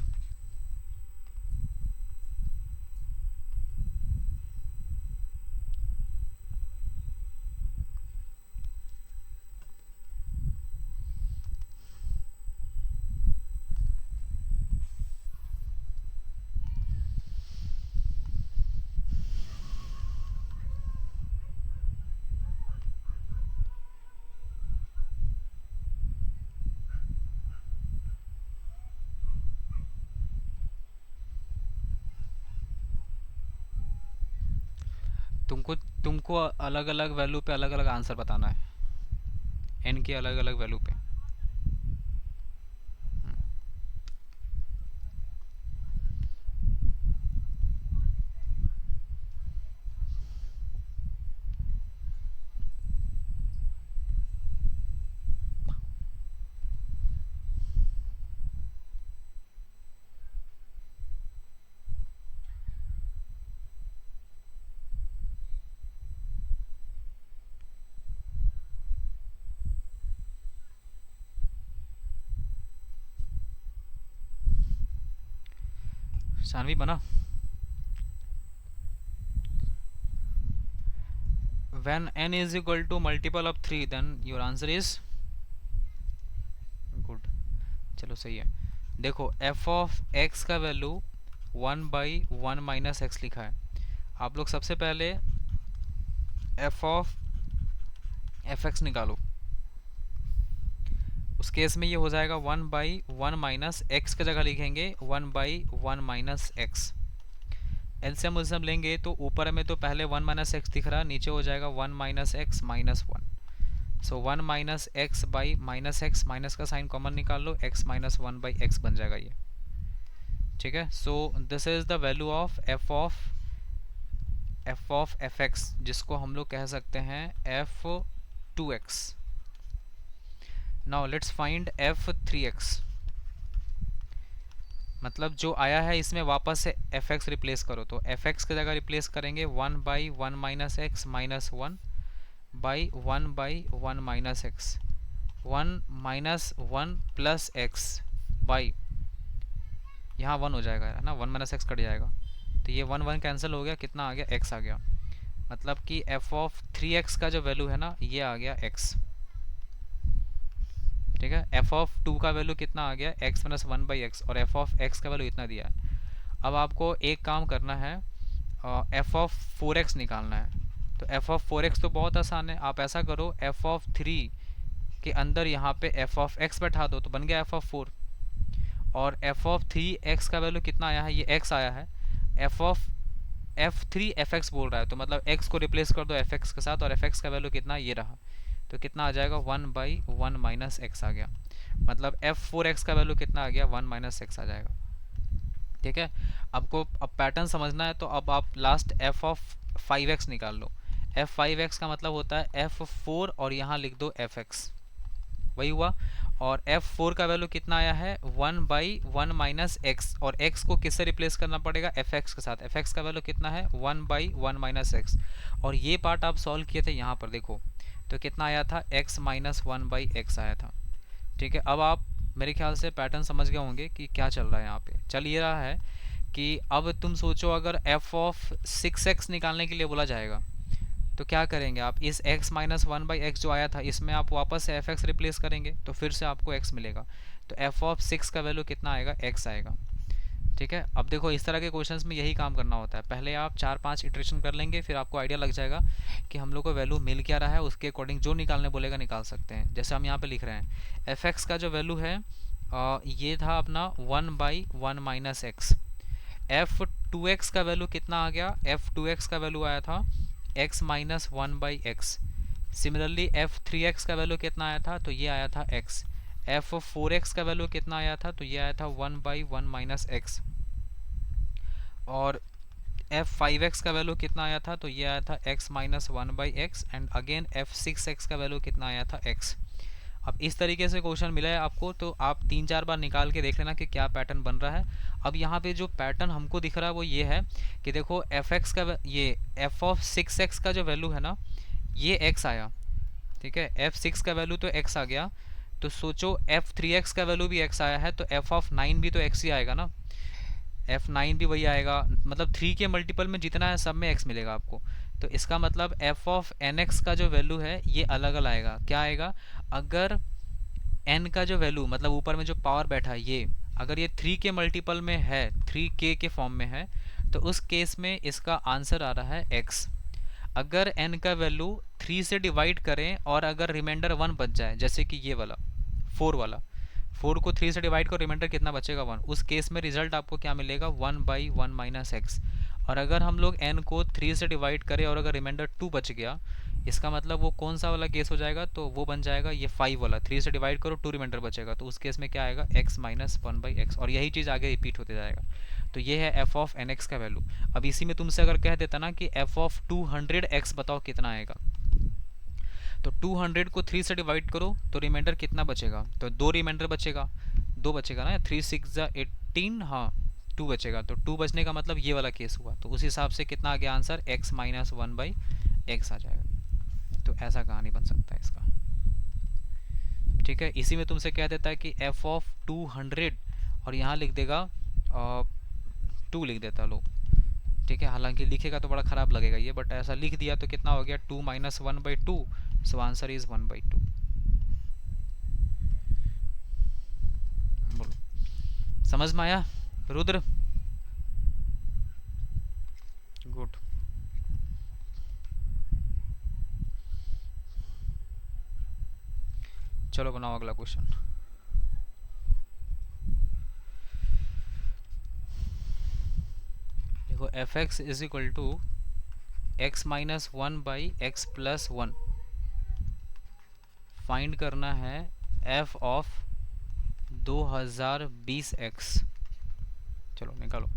तुमको तुमको अलग अलग वैल्यू पे अलग अलग आंसर बताना है, एन के अलग अलग वैल्यू पे। शानवी बना। when n is equal to multiple of 3 then your answer is good। चलो सही है। देखो f ऑफ x का वैल्यू 1/1 - x लिखा है। आप लोग सबसे पहले f ऑफ fx निकालो। उस केस में ये हो जाएगा 1/1 - x की जगह लिखेंगे 1/1 - x। एलसीएम उलसीएम लेंगे तो ऊपर में तो पहले वन माइनस एक्स दिख रहा है, नीचे हो जाएगा one minus x minus one. So one minus x by minus x, minus का साइन कॉमन निकाल लो, x minus one by x बन जाएगा ये। ठीक है, so this is the value of F x, जिसको हम लोग कह सकते हैं f two x. Now let's find f three x. मतलब जो आया है इसमें वापस से एफ एक्स रिप्लेस करो, तो एफ एक्स की जगह रिप्लेस करेंगे one by one minus x minus one by one minus x, one minus one plus x by, यहाँ वन हो जाएगा है ना, वन माइनस एक्स कट जाएगा, तो ये वन वन कैंसिल हो गया, कितना आ गया एक्स आ गया। मतलब कि एफ ऑफ थ्री एक्स का जो वैल्यू है ना ये आ गया एक्स। ठीक है, एफ ऑफ टू का वैल्यू कितना आ गया x minus one by x, और एफ ऑफ एक्स का वैल्यू इतना दिया है। अब आपको एक काम करना है, एफ ऑफ फोर एक्स निकालना है। तो एफ ऑफ फोर एक्स तो बहुत आसान है, आप ऐसा करो एफ ऑफ थ्री के अंदर यहाँ पे एफ ऑफ एक्स बैठा दो, तो बन गया एफ ऑफ फोर। और एफ ऑफ थ्री एक्स का वैल्यू कितना आया है, ये एक्स आया है। F of F three F x बोल रहा है, तो मतलब एक्स को रिप्लेस कर दो एफ एक्स के साथ, और एफ एक्स का वैल्यू कितना ये रहा, तो कितना आ जाएगा one by one minus x आ गया। मतलब एफ फोर एक्स का वैल्यू कितना आ गया, वन माइनस एक्स आ जाएगा। ठीक है, आपको अब पैटर्न समझना है, तो अब आप last F of five x निकाल लो। एफ फाइव एक्स का मतलब होता है एफ फोर और यहाँ लिख दो एफ एक्स, वही हुआ। और एफ फोर का वैल्यू कितना आया है, one by one minus x, और एक्स को किससे रिप्लेस करना पड़ेगा, एफ एक्स के साथ। एफ एक्स का वैल्यू कितना है, one by one minus x. और ये पार्ट आप सॉल्व किए थे यहाँ पर देखो, तो कितना आया था, x minus one by x आया था। ठीक है, अब आप मेरे ख्याल से पैटर्न समझ गए होंगे कि क्या चल रहा है यहाँ पे। चल ये रहा है कि अब तुम सोचो अगर एफ ऑफ सिक्स एक्स निकालने के लिए बोला जाएगा, तो क्या करेंगे आप, इस x minus one by x जो आया था इसमें आप वापस से एफ एक्स रिप्लेस करेंगे, तो फिर से आपको x मिलेगा। तो एफ ऑफ सिक्स का वैल्यू कितना आएगा, x आएगा। ठीक है, अब देखो इस तरह के क्वेश्चंस में यही काम करना होता है, पहले आप चार पांच इटरेशन कर लेंगे, फिर आपको आइडिया लग जाएगा कि हम लोग को वैल्यू मिल क्या रहा है, उसके अकॉर्डिंग जो निकालने बोलेगा निकाल सकते हैं। जैसे हम यहाँ पे लिख रहे हैं एफ एक्स का जो वैल्यू है ये था अपना one by one minus x. F two x का वैल्यू कितना आ गया, एफ टू एक्स का वैल्यू आया था x minus one by x. Similarly F three x का वैल्यू कितना आया था, तो ये आया था x। एफ फोर एक्स का वैल्यू कितना आया था, तो ये आया था one by one minus x. और एफ फाइव एक्स का वैल्यू कितना आया था, तो ये आया था x minus one by x. And again F six x का वैल्यू कितना आया था, x। अब इस तरीके से क्वेश्चन मिला है आपको, तो आप तीन चार बार निकाल के देख लेना कि क्या पैटर्न बन रहा है। अब यहाँ पे जो पैटर्न हमको दिख रहा है वो ये है कि देखो एफ एक्स का ये एफ ऑफ सिक्स एक्स का जो वैल्यू है ना ये एक्स आया। ठीक है, एफ सिक्स का वैल्यू तो एक्स आ गया, तो सोचो एफ थ्री एक्स का वैल्यू भी एक्स आया है, तो एफ ऑफ नाइन भी तो एक्स ही आएगा ना, एफ नाइन भी वही आएगा। मतलब थ्री के मल्टीपल में जितना है सब में एक्स मिलेगा आपको। तो इसका मतलब एफ ऑफ एन एक्स का जो वैल्यू है ये अलग अलग आएगा। क्या आएगा, अगर एन का जो वैल्यू मतलब ऊपर में जो पावर बैठा है ये, अगर ये थ्री के मल्टीपल में है, थ्री के फॉर्म में है, तो उस केस में इसका आंसर आ रहा है एक्स। अगर एन का वैल्यू थ्री से डिवाइड करें और अगर रिमाइंडर वन बच जाए, जैसे कि ये वाला फोर वाला, फोर को थ्री से डिवाइड करो, रिमाइंडर कितना बचेगा वन, उस केस में रिजल्ट आपको क्या मिलेगा, one by one minus x. और अगर हम लोग एन को थ्री से डिवाइड करें और अगर रिमाइंडर टू बच गया, इसका मतलब वो कौन सा वाला केस हो जाएगा, तो वो बन जाएगा ये फाइव वाला, थ्री से डिवाइड करो टू रिमाइंडर बचेगा, तो उस केस में क्या आएगा, x minus one by x. और यही चीज़ आगे रिपीट होते जाएगा। तो ये है एफ ऑफ एन एक्स का वैल्यू। अब इसी में तुमसे अगर कह देता ना कि F of two hundred x बताओ कितना आएगा, तो 200 को 3 से डिवाइड करो तो रिमाइंडर कितना बचेगा, तो दो रिमाइंडर बचेगा, दो बचेगा ना, 3 6 जा 18, हाँ टू बचेगा। तो टू बचने का मतलब ये वाला केस हुआ, तो उस हिसाब से कितना आ गया answer, x minus one by x आ जाएगा। तो ऐसा कहानी बन सकता है इसका। ठीक है, इसी में तुमसे कह देता है कि f ऑफ 200 और यहाँ लिख देगा टू लिख देता लो। ठीक है, हालांकि लिखेगा तो बड़ा ख़राब लगेगा ये, बट ऐसा लिख दिया तो कितना हो गया, two minus one by two, so answer is one by two. बोलो समझ में आया रुद्र? गुड। चलो बनाओ अगला क्वेश्चन। देखो F x is equal to X minus one by x plus one. Find करना है एफ ऑफ 2020 एक्स। चलो निकालो।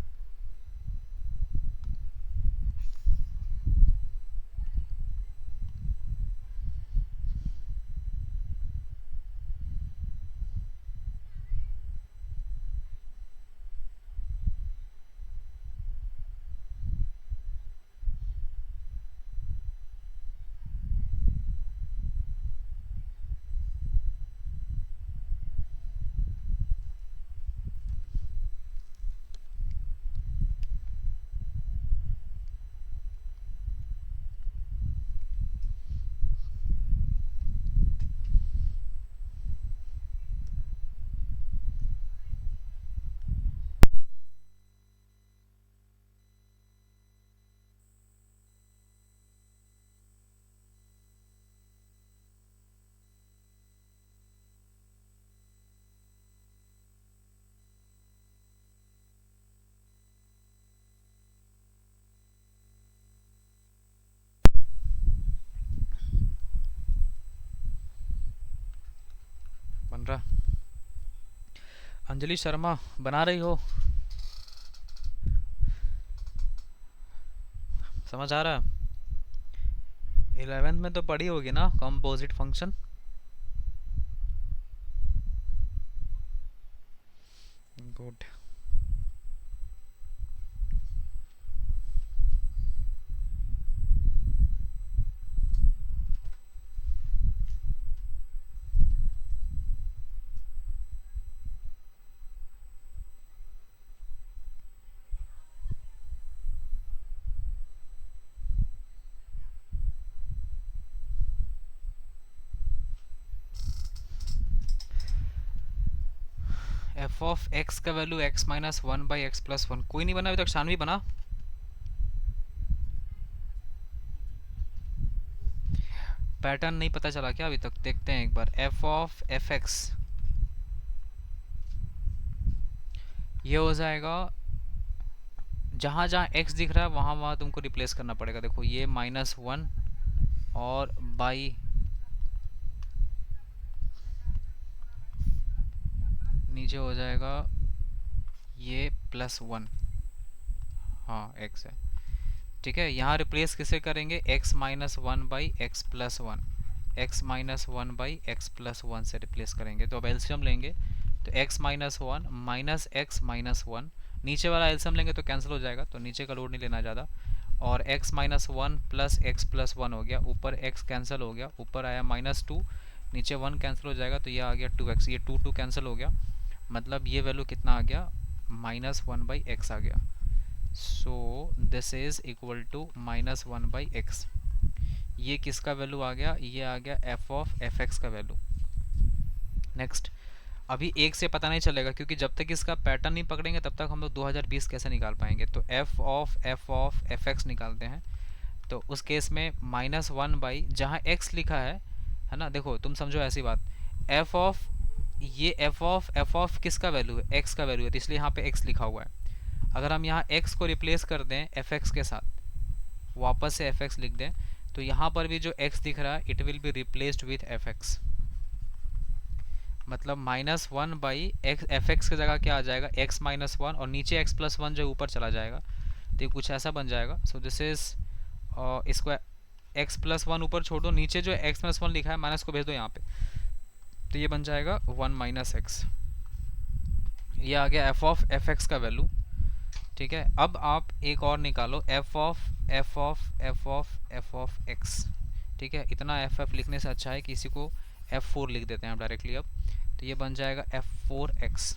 बन रहा। अंजलि शर्मा बना रही हो? समझ आ रहा? 11th में तो पढ़ी होगी ना composite function. Good. F of x का value x minus one by x plus one. कोई नहीं बना अभी तक? शानवी बना? पैटर्न नहीं पता चला क्या अभी तक? देखते हैं एक बार। एफ ऑफ एफ एक्स ये हो जाएगा, जहाँ जहाँ एक्स दिख रहा है वहाँ वहाँ तुमको रिप्लेस करना पड़ेगा। देखो ये माइनस वन और बाई नीचे हो जाएगा ये प्लस वन। हाँ एक्स है, ठीक है। यहाँ रिप्लेस किसे करेंगे? X minus one by x plus one. X minus one by x plus one से रिप्लेस करेंगे। तो अब एल्सियम लेंगे तो x minus one minus x minus one. नीचे वाला एल्सियम लेंगे तो कैंसिल हो जाएगा, तो नीचे का लोड नहीं लेना ज़्यादा। और X minus one plus X plus one हो गया, ऊपर एक्स कैंसिल हो गया, ऊपर आया माइनस टू, नीचे वन कैंसिल हो जाएगा तो ये आ गया टू एक्स। ये टू टू कैंसिल हो गया, मतलब ये वैल्यू कितना आ गया? माइनस वन बाई एक्स आ गया। So this is equal to minus one by X. ये किसका वैल्यू आ गया? ये आ गया एफ ऑफ एफ एक्स का वैल्यू। नेक्स्ट, अभी एक से पता नहीं चलेगा क्योंकि जब तक इसका पैटर्न नहीं पकड़ेंगे तब तक हम लोग 2020 कैसे निकाल पाएंगे। तो एफ ऑफ एफ एक्स निकालते हैं। तो उस केस में माइनस वन बाई जहाँ एक्स लिखा है ना, देखो तुम समझो ऐसी बात। एफ ऑफ ये एफ ऑफ किसका वैल्यू है? एक्स का वैल्यू है, तो इसलिए यहाँ पे एक्स लिखा हुआ है। अगर हम यहाँ x को रिप्लेस कर दें एफ एक्स के साथ, वापस से एफ एक्स लिख दें, तो यहाँ पर भी जो x दिख रहा है it will be replaced with f x. मतलब minus one by x, f x की जगह क्या आ जाएगा? x माइनस वन और नीचे x प्लस वन जो ऊपर चला जाएगा, तो कुछ ऐसा बन जाएगा। सो दिस इज इसको x प्लस वन ऊपर छोड़ दो, नीचे जो x प्लस वन लिखा है माइनस को भेज दो यहाँ पे, तो ये बन जाएगा वन माइनस एक्स। ये आ गया एफ ऑफ एफ एक्स का वैल्यू, ठीक है। अब आप एक और निकालो, F of F of F of F of X, ठीक है। इतना एफ एफ लिखने से अच्छा है कि इसी को एफ फोर लिख देते हैं डायरेक्टली अब। तो ये बन जाएगा एफ फोर एक्स,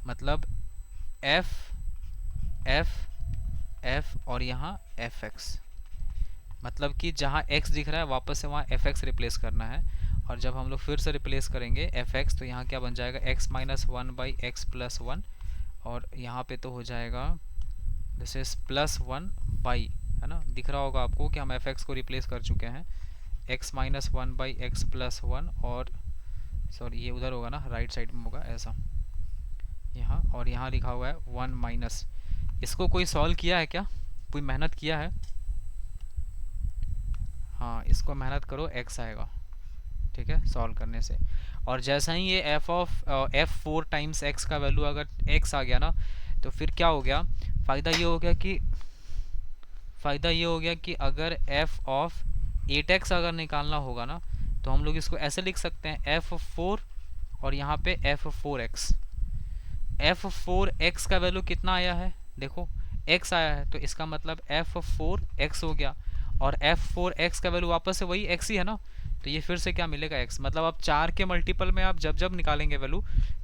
मतलब एफ एफ एफ और यहाँ एफ एक्स, मतलब कि जहाँ x दिख रहा है वापस से वहाँ एफ एक्स रिप्लेस करना है। और जब हम लोग फिर से रिप्लेस करेंगे एफ एक्स, तो यहाँ क्या बन जाएगा? x minus one by x plus one, और यहाँ पे तो हो जाएगा this is plus one by, है ना, दिख रहा होगा आपको कि हम एफ एक्स को रिप्लेस कर चुके हैं। x minus one by x plus one, और सॉरी ये उधर होगा ना, राइट साइड में होगा ऐसा यहाँ, और यहाँ लिखा हुआ है वन माइनस इसको कोई सॉल्व किया है क्या, कोई मेहनत किया है? हाँ, इसको मेहनत करो, एक्स आएगा। ठीक है, सॉल्व करने से। और जैसा ही ये एफ 4 टाइम्स एक्स का वैल्यू अगर एक्स आ गया ना, तो फिर क्या हो गया, फ़ायदा ये हो गया कि फ़ायदा ये हो गया कि अगर एफ ऑफ 8x अगर निकालना होगा ना, तो हम लोग इसको ऐसे लिख सकते हैं, F4 और यहाँ पे F4x। F4x का वैल्यू कितना आया है, देखो x आया है, तो इसका मतलब F4x हो गया। और F4x का वैल्यू वापस से वही x ही है ना, तो ये फिर से क्या मिलेगा, x। मतलब आप 4 के मल्टीपल में आप जब जब निकालेंगे वैल्यू,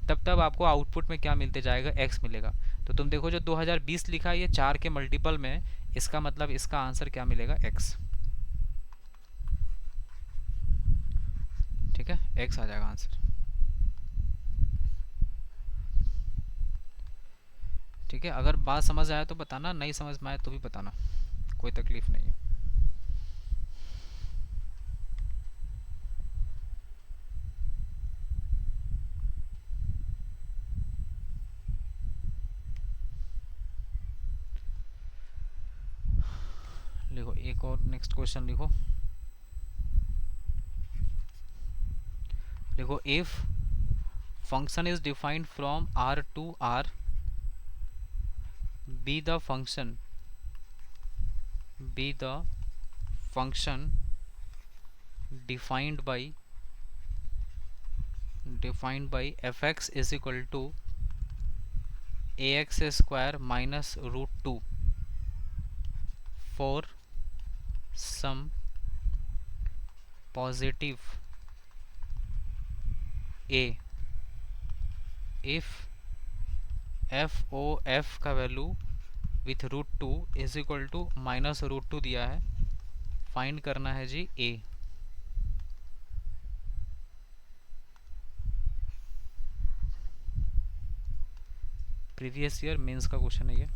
तब तब आपको आउटपुट में क्या मिलते जाएगा, x मिलेगा। तो तुम देखो जो 2020 लिखा है ये 4 के मल्टीपल में है, इसका मतलब इसका आंसर क्या मिलेगा, x। ठीक है, x आ जाएगा आंसर। ठीक है, अगर बात समझ आया तो बताना, नहीं समझ में आया तो भी बताना, कोई तकलीफ नहीं है। लिखो एक और नेक्स्ट क्वेश्चन लिखो। देखो, if function is defined from R to R, be the function be the function defined by fx is equal to ax square minus root 2 for some positive a, if f o f का value with root two is equal to minus root two दिया है, find करना है g a. Previous year mains का question है ये।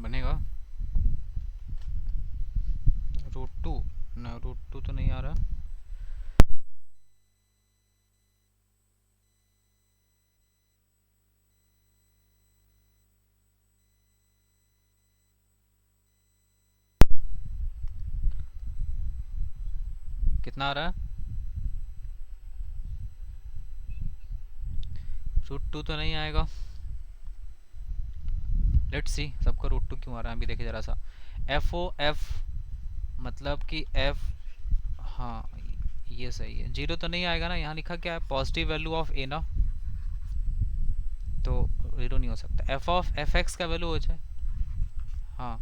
बनेगा root two ना, रूट टू तो नहीं आ रहा। कितना आ रहा है, रूट टू तो नहीं आएगा। लेट्स सी सबका रूट टू क्यों आ रहा है, अभी देखे जरा सा। एफ ओ एफ मतलब कि एफ, हाँ ये सही है, जीरो तो नहीं आएगा ना, यहाँ लिखा क्या है, पॉजिटिव वैल्यू ऑफ ए ना, तो जीरो नहीं हो सकता। एफ ऑफ एफ एक्स का वैल्यू हो जाए, हाँ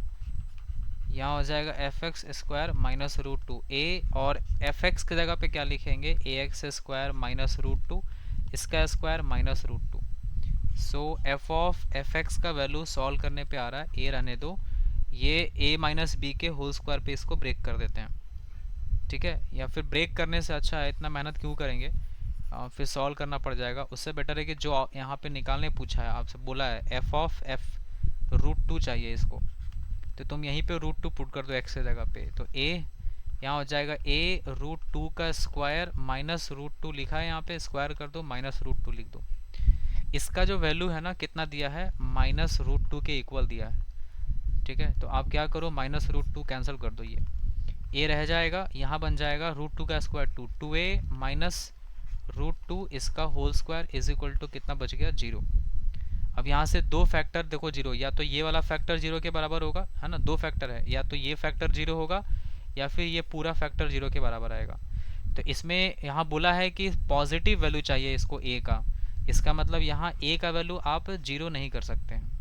यहाँ हो जाएगा f x square minus root two a, और एफ एक्स की जगह पे क्या लिखेंगे, a x square minus root two, इसका square minus root two. So F of F x का वैल्यू सॉल्व करने पे आ रहा है, ए रहने दो, ये ए माइनस बी के होल स्क्वायर पे इसको ब्रेक कर देते हैं। ठीक है, या फिर ब्रेक करने से अच्छा है, इतना मेहनत क्यों करेंगे, फिर सॉल्व करना पड़ जाएगा। उससे बेटर है कि जो यहाँ पे निकालने पूछा है आपसे, बोला है F of F root two चाहिए इसको, तो तुम यहीं पे रूट टू पुट कर दो एक्स की जगह पे, तो ए यहाँ हो जाएगा ए रूट टू का स्क्वायर माइनस रूट टू लिखा है, यहाँ पे स्क्वायर कर दो, माइनस रूट टू लिख दो। इसका जो वैल्यू है ना कितना दिया है, माइनस रूट टू के इक्वल दिया है। ठीक है, तो आप क्या करो, माइनस रूट टू कैंसिल कर दो, ये ए रह जाएगा, यहाँ बन जाएगा रूट टू का स्क्वायर टू, टू ए माइनस रूट टू इसका whole square is equal to कितना बच गया, जीरो। अब यहाँ से दो फैक्टर देखो जीरो, या तो ये वाला फैक्टर जीरो के बराबर होगा, है ना, दो फैक्टर है, या तो ये फैक्टर जीरो होगा या फिर ये पूरा फैक्टर जीरो के बराबर आएगा। तो इसमें यहाँ बोला है कि पॉजिटिव वैल्यू चाहिए इसको ए का, इसका मतलब यहाँ ए का वैल्यू आप जीरो नहीं कर सकते हैं।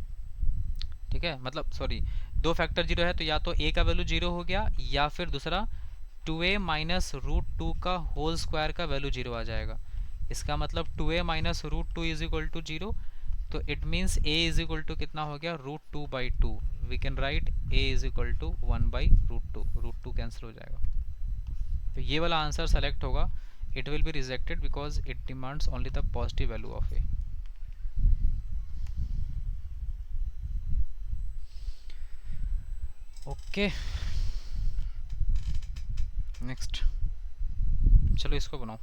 ठीक है, मतलब सॉरी, दो फैक्टर जीरो है तो या तो ए का वैल्यू जीरो हो गया, या फिर दूसरा 2a माइनस रूट टू का होल स्क्वायर का वैल्यू जीरो आ जाएगा। इसका मतलब 2a minus root two is equal to zero, तो it means a is equal to कितना हो गया, root two by two. We can write a is equal to one by root two cancel हो जाएगा। तो ये वाला आंसर सेलेक्ट होगा, it will be rejected because it demands only the positive value of a। Okay, next, चलो इसको बनाओ।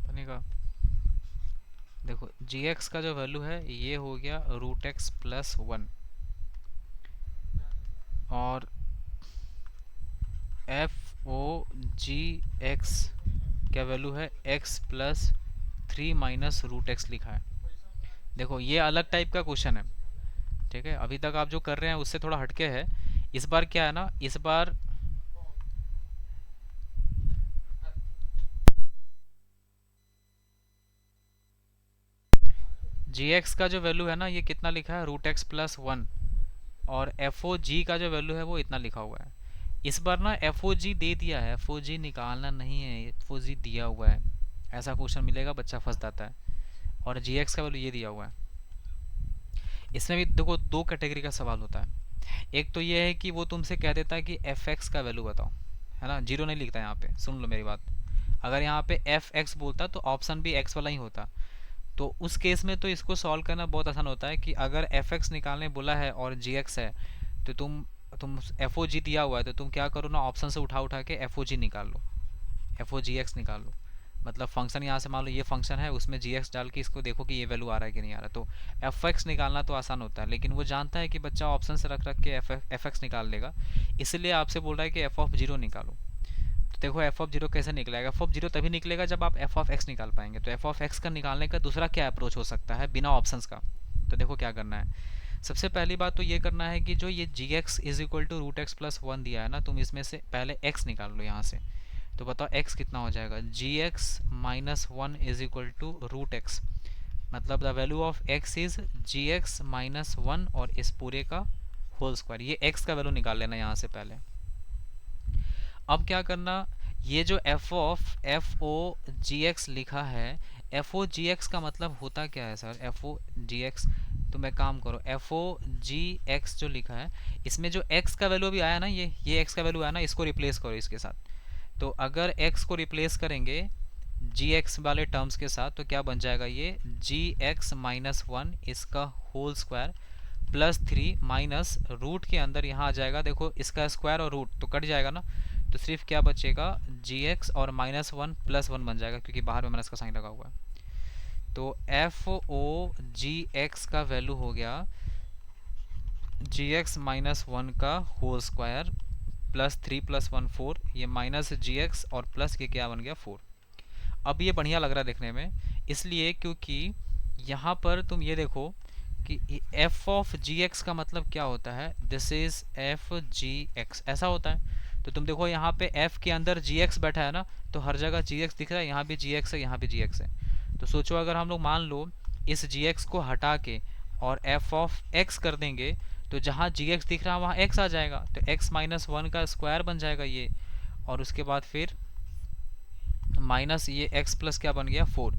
बनेगा, देखो जी एक्स का जो वैल्यू है ये हो गया रूट एक्स प्लस वन, और एफ ओ जी एक्स क्या वैल्यू है, X plus three minus root X लिखा है। देखो ये अलग टाइप का क्वेश्चन है, ठीक है, अभी तक आप जो कर रहे हैं उससे थोड़ा हटके है। इस बार क्या है ना, इस बार जी एक्स का जो वैल्यू है ना ये कितना लिखा है, रूट एक्स प्लस वन, और एफ ओ जी का जो वैल्यू है वो इतना लिखा हुआ है। इस बार ना एफ ओ जी दे दिया है, एफ ओ जी निकालना नहीं है, एफ ओ जी दिया हुआ है। ऐसा क्वेश्चन मिलेगा, बच्चा फंस जाता है। और जी एक्स का वैल्यू ये दिया हुआ है। इसमें भी देखो दो कैटेगरी का सवाल होता है। एक तो ये है कि वो तुमसे कह देता है कि एफ एक्स का वैल्यू बताओ, है ना, जीरो नहीं लिखता यहाँ पे, सुन लो मेरी बात। अगर यहाँ पे एफ एक्स बोलता तो ऑप्शन भी एक्स वाला ही होता। तो उस केस में तो इसको सॉल्व करना बहुत आसान होता है कि अगर एफ एक्स निकालने बोला है और जी एक्स है, तो तुम एफ ओ जी दिया हुआ है तो तुम क्या करो ना, ऑप्शन से उठा उठा के एफ ओ जी निकाल लो, एफ ओ जी एक्स निकाल लो। मतलब फंक्शन यहाँ से मान लो ये फंक्शन है, उसमें जी एक्स डाल के इसको देखो कि ये वैल्यू आ रहा है कि नहीं आ रहा। तो एफ एक्स निकालना तो आसान होता है, लेकिन वो जानता है कि बच्चा ऑप्शन से रख रख के एफ एक्स निकाल लेगा, इसलिए आपसे बोल रहा है कि एफ ऑफ जीरो निकालो। तो देखो एफ ऑफ जीरो कैसे निकलेगा, एफ ऑफ जीरो तभी निकलेगा जब आप एफ ऑफ एक्स निकाल पाएंगे। तो एफ ऑफ एक्स का निकालने का दूसरा क्या अप्रोच हो सकता है बिना ऑप्शंस का। तो देखो क्या करना है, सबसे पहली बात तो ये करना है कि जो ये जी x is equal to root x plus one दिया है ना, तुम इसमें से पहले एक्स निकाल लो यहाँ से। तो बताओ एक्स कितना हो जाएगा, g x minus one is equal to root x, मतलब the value of x is g x minus one और इस पूरे का होल स्क्वायर। ये एक्स का वैल्यू निकाल लेना यहाँ से पहले। अब क्या करना, ये जो एफ ओ जी एक्स लिखा है, एफ ओ जी एक्स का मतलब होता क्या है सर, एफ ओ जी एक्स, तो मैं काम करो एफ ओ जी एक्स जो लिखा है, इसमें जो एक्स का वैल्यू भी आया ना, ये एक्स का वैल्यू आया ना, इसको रिप्लेस करो इसके साथ। तो अगर एक्स को रिप्लेस करेंगे जी एक्स वाले टर्म्स के साथ तो क्या बन जाएगा, ये जी एक्स माइनस वन इसका whole square plus three minus root के अंदर यहाँ आ जाएगा, देखो इसका स्क्वायर और रूट तो कट जाएगा ना, तो सिर्फ क्या बचेगा, जी एक्स और माइनस वन प्लस वन बन जाएगा, क्योंकि बाहर में माइनस का साइन लगा हुआ है। तो एफ ओ जी एक्स का वैल्यू हो गया जी एक्स माइनस वन का whole square plus three plus one four, ये माइनस जी एक्स और प्लस के क्या बन गया फोर। अब ये बढ़िया लग रहा है देखने में, इसलिए क्योंकि यहाँ पर तुम ये देखो कि एफ ऑफ जी एक्स का मतलब क्या होता है, this is F G x, ऐसा होता है। तो तुम देखो यहाँ पे एफ के अंदर जी एक्स बैठा है ना, तो हर जगह जी एक्स दिख रहा है, यहाँ भी जी एक्स है, यहाँ भी जी एक्स है। तो सोचो अगर हम लोग मान लो इस जी एक्स को हटा के और एफ ऑफ एक्स कर देंगे, तो जहाँ जी एक्स दिख रहा है वहाँ एक्स आ जाएगा, तो एक्स माइनस वन का स्क्वायर बन जाएगा ये, और उसके बाद फिर माइनस ये x प्लस क्या बन गया फोर।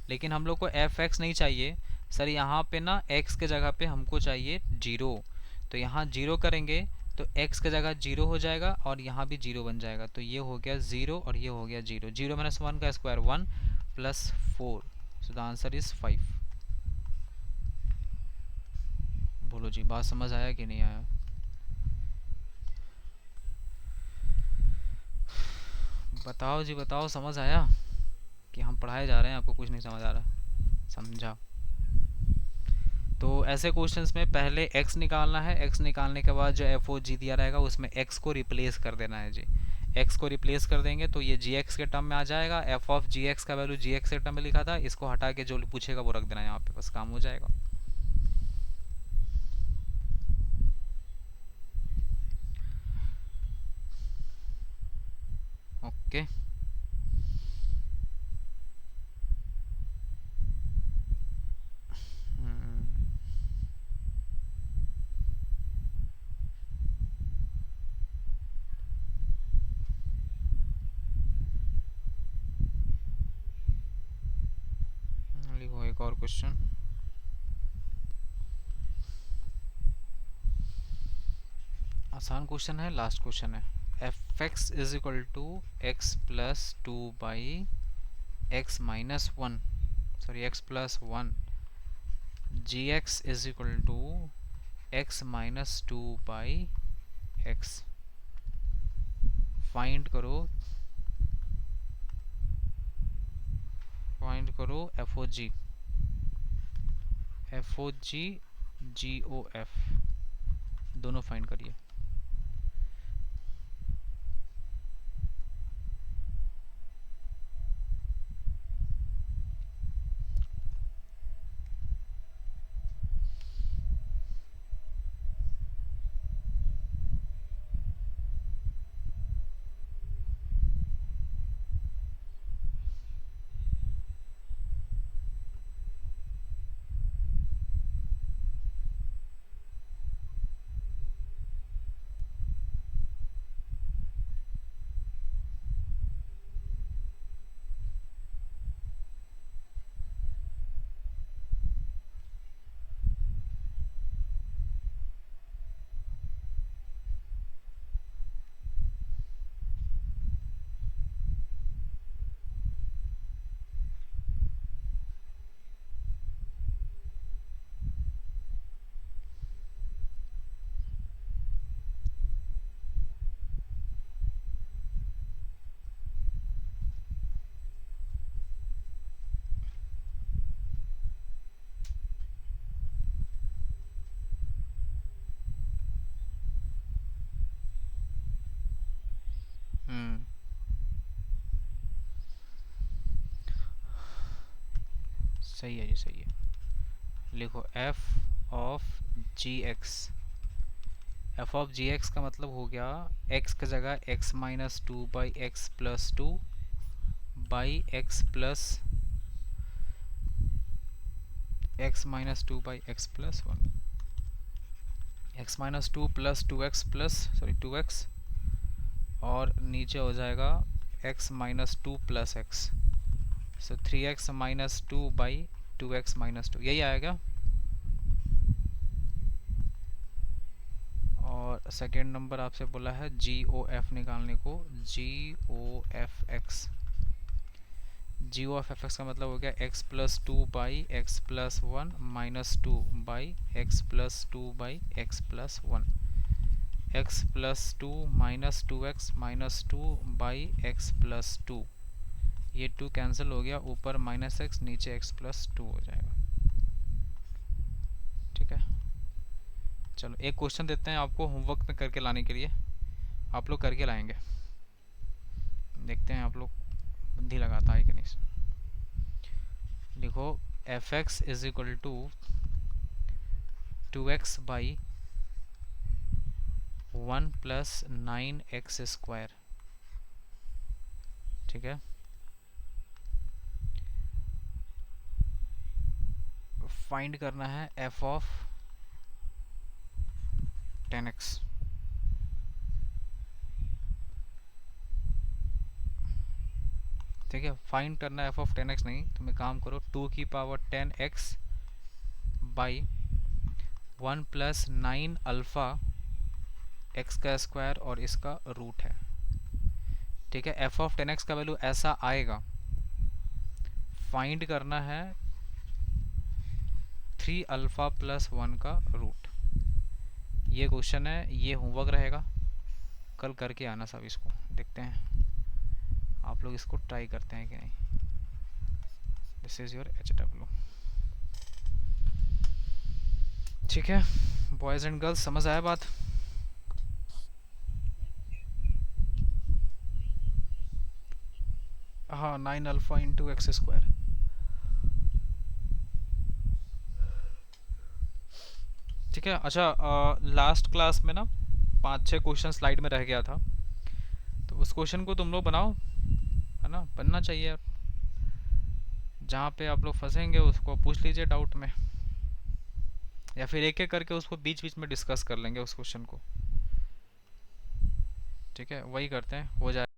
लेकिन हम लोग को एफ एक्स नहीं चाहिए सर, यहाँ पे ना x के जगह पे हमको चाहिए जीरो। तो यहाँ जीरो करेंगे तो x के जगह जीरो हो जाएगा और यहाँ भी जीरो बन जाएगा, तो ये हो गया जीरो और ये हो गया जीरो, जीरो माइनस वन का square one, plus 4, so the answer is 5। बोलो जी, बात समझ आया कि नहीं आया? बताओ जी बताओ, समझ आया कि हम पढ़ाए जा रहे हैं, आपको कुछ नहीं समझ आ रहा? समझा। तो ऐसे क्वेश्चंस में पहले x निकालना है, x निकालने के बाद जो एफ ओ जी दिया रहेगा उसमें x को रिप्लेस कर देना है जी। x को रिप्लेस कर देंगे तो ये जी एक्स के टर्म में आ जाएगा। एफ ऑफ जी एक्स का वैल्यू जी एक्स के टर्म में लिखा था, इसको हटा के जो पूछेगा वो रख देना है यहाँ पे, बस काम हो जाएगा। ओके। लिखो एक और क्वेश्चन। आसान क्वेश्चन है, लास्ट क्वेश्चन है। F x is equal to X plus two by X minus one, sorry X plus one, G x is equal to X minus two by X. Find करो, find करो F O G, F ओ G, G ओ F, दोनों फाइंड करिए। Hmm, सही है जी, सही है। लिखो F of ji x, F of ji x का मतलब हो गया एक्स की जगह X minus two by x plus two by X minus two by x plus one, X minus two plus two X plus, sorry two X, और नीचे हो जाएगा X minus two plus X, so three X minus two by two X minus two, यही आएगा। और second number आपसे बोला है जी ओ एफ निकालने को, जी ओ एफ एक्स, जी ओ एफ एफ एक्स का मतलब हो गया x plus two by x plus one minus two by x plus two by x plus one, x plus to minus two X minus two by x plus to, ये to cancel हो गया, ऊपर minus x, नीचे x plus to हो जाएगा। ठीक है, चलो एक क्वेश्चन देते हैं आपको होमवर्क में करके लाने के लिए, आप लोग करके लाएंगे, देखते हैं आप लोग बुद्धि लगाता है कि नहीं। लिखो F x is equal to two X by one plus nine X square. ठीक है, फाइंड करना है एफ ऑफ टेन एक्स। ठीक है, फाइंड करना है एफ ऑफ टेन एक्स, नहीं तुम एक काम करो, टू की power ten x by one plus nine alpha x का स्क्वायर और इसका रूट है। ठीक है, एफ ऑफ टेन एक्स का वैल्यू ऐसा आएगा, फाइंड करना है 3α+1 का रूट। ये क्वेश्चन है, ये होमवर्क रहेगा, कल करके आना सब। इसको देखते हैं आप लोग इसको ट्राई करते हैं कि नहीं। This is your HW। ठीक है बॉयज़ एंड गर्ल्स, समझ आया बात? हाँ 9α × x²। ठीक है। अच्छा लास्ट क्लास में ना 5-6 क्वेश्चन स्लाइड में रह गया था, तो उस क्वेश्चन को तुम लोग बनाओ, है ना, बनना चाहिए यार। जहाँ पे आप लोग फंसेंगे उसको पूछ लीजिए डाउट में, या फिर एक एक करके उसको बीच बीच में डिस्कस कर लेंगे उस क्वेश्चन को। ठीक है वही करते हैं, हो जाए।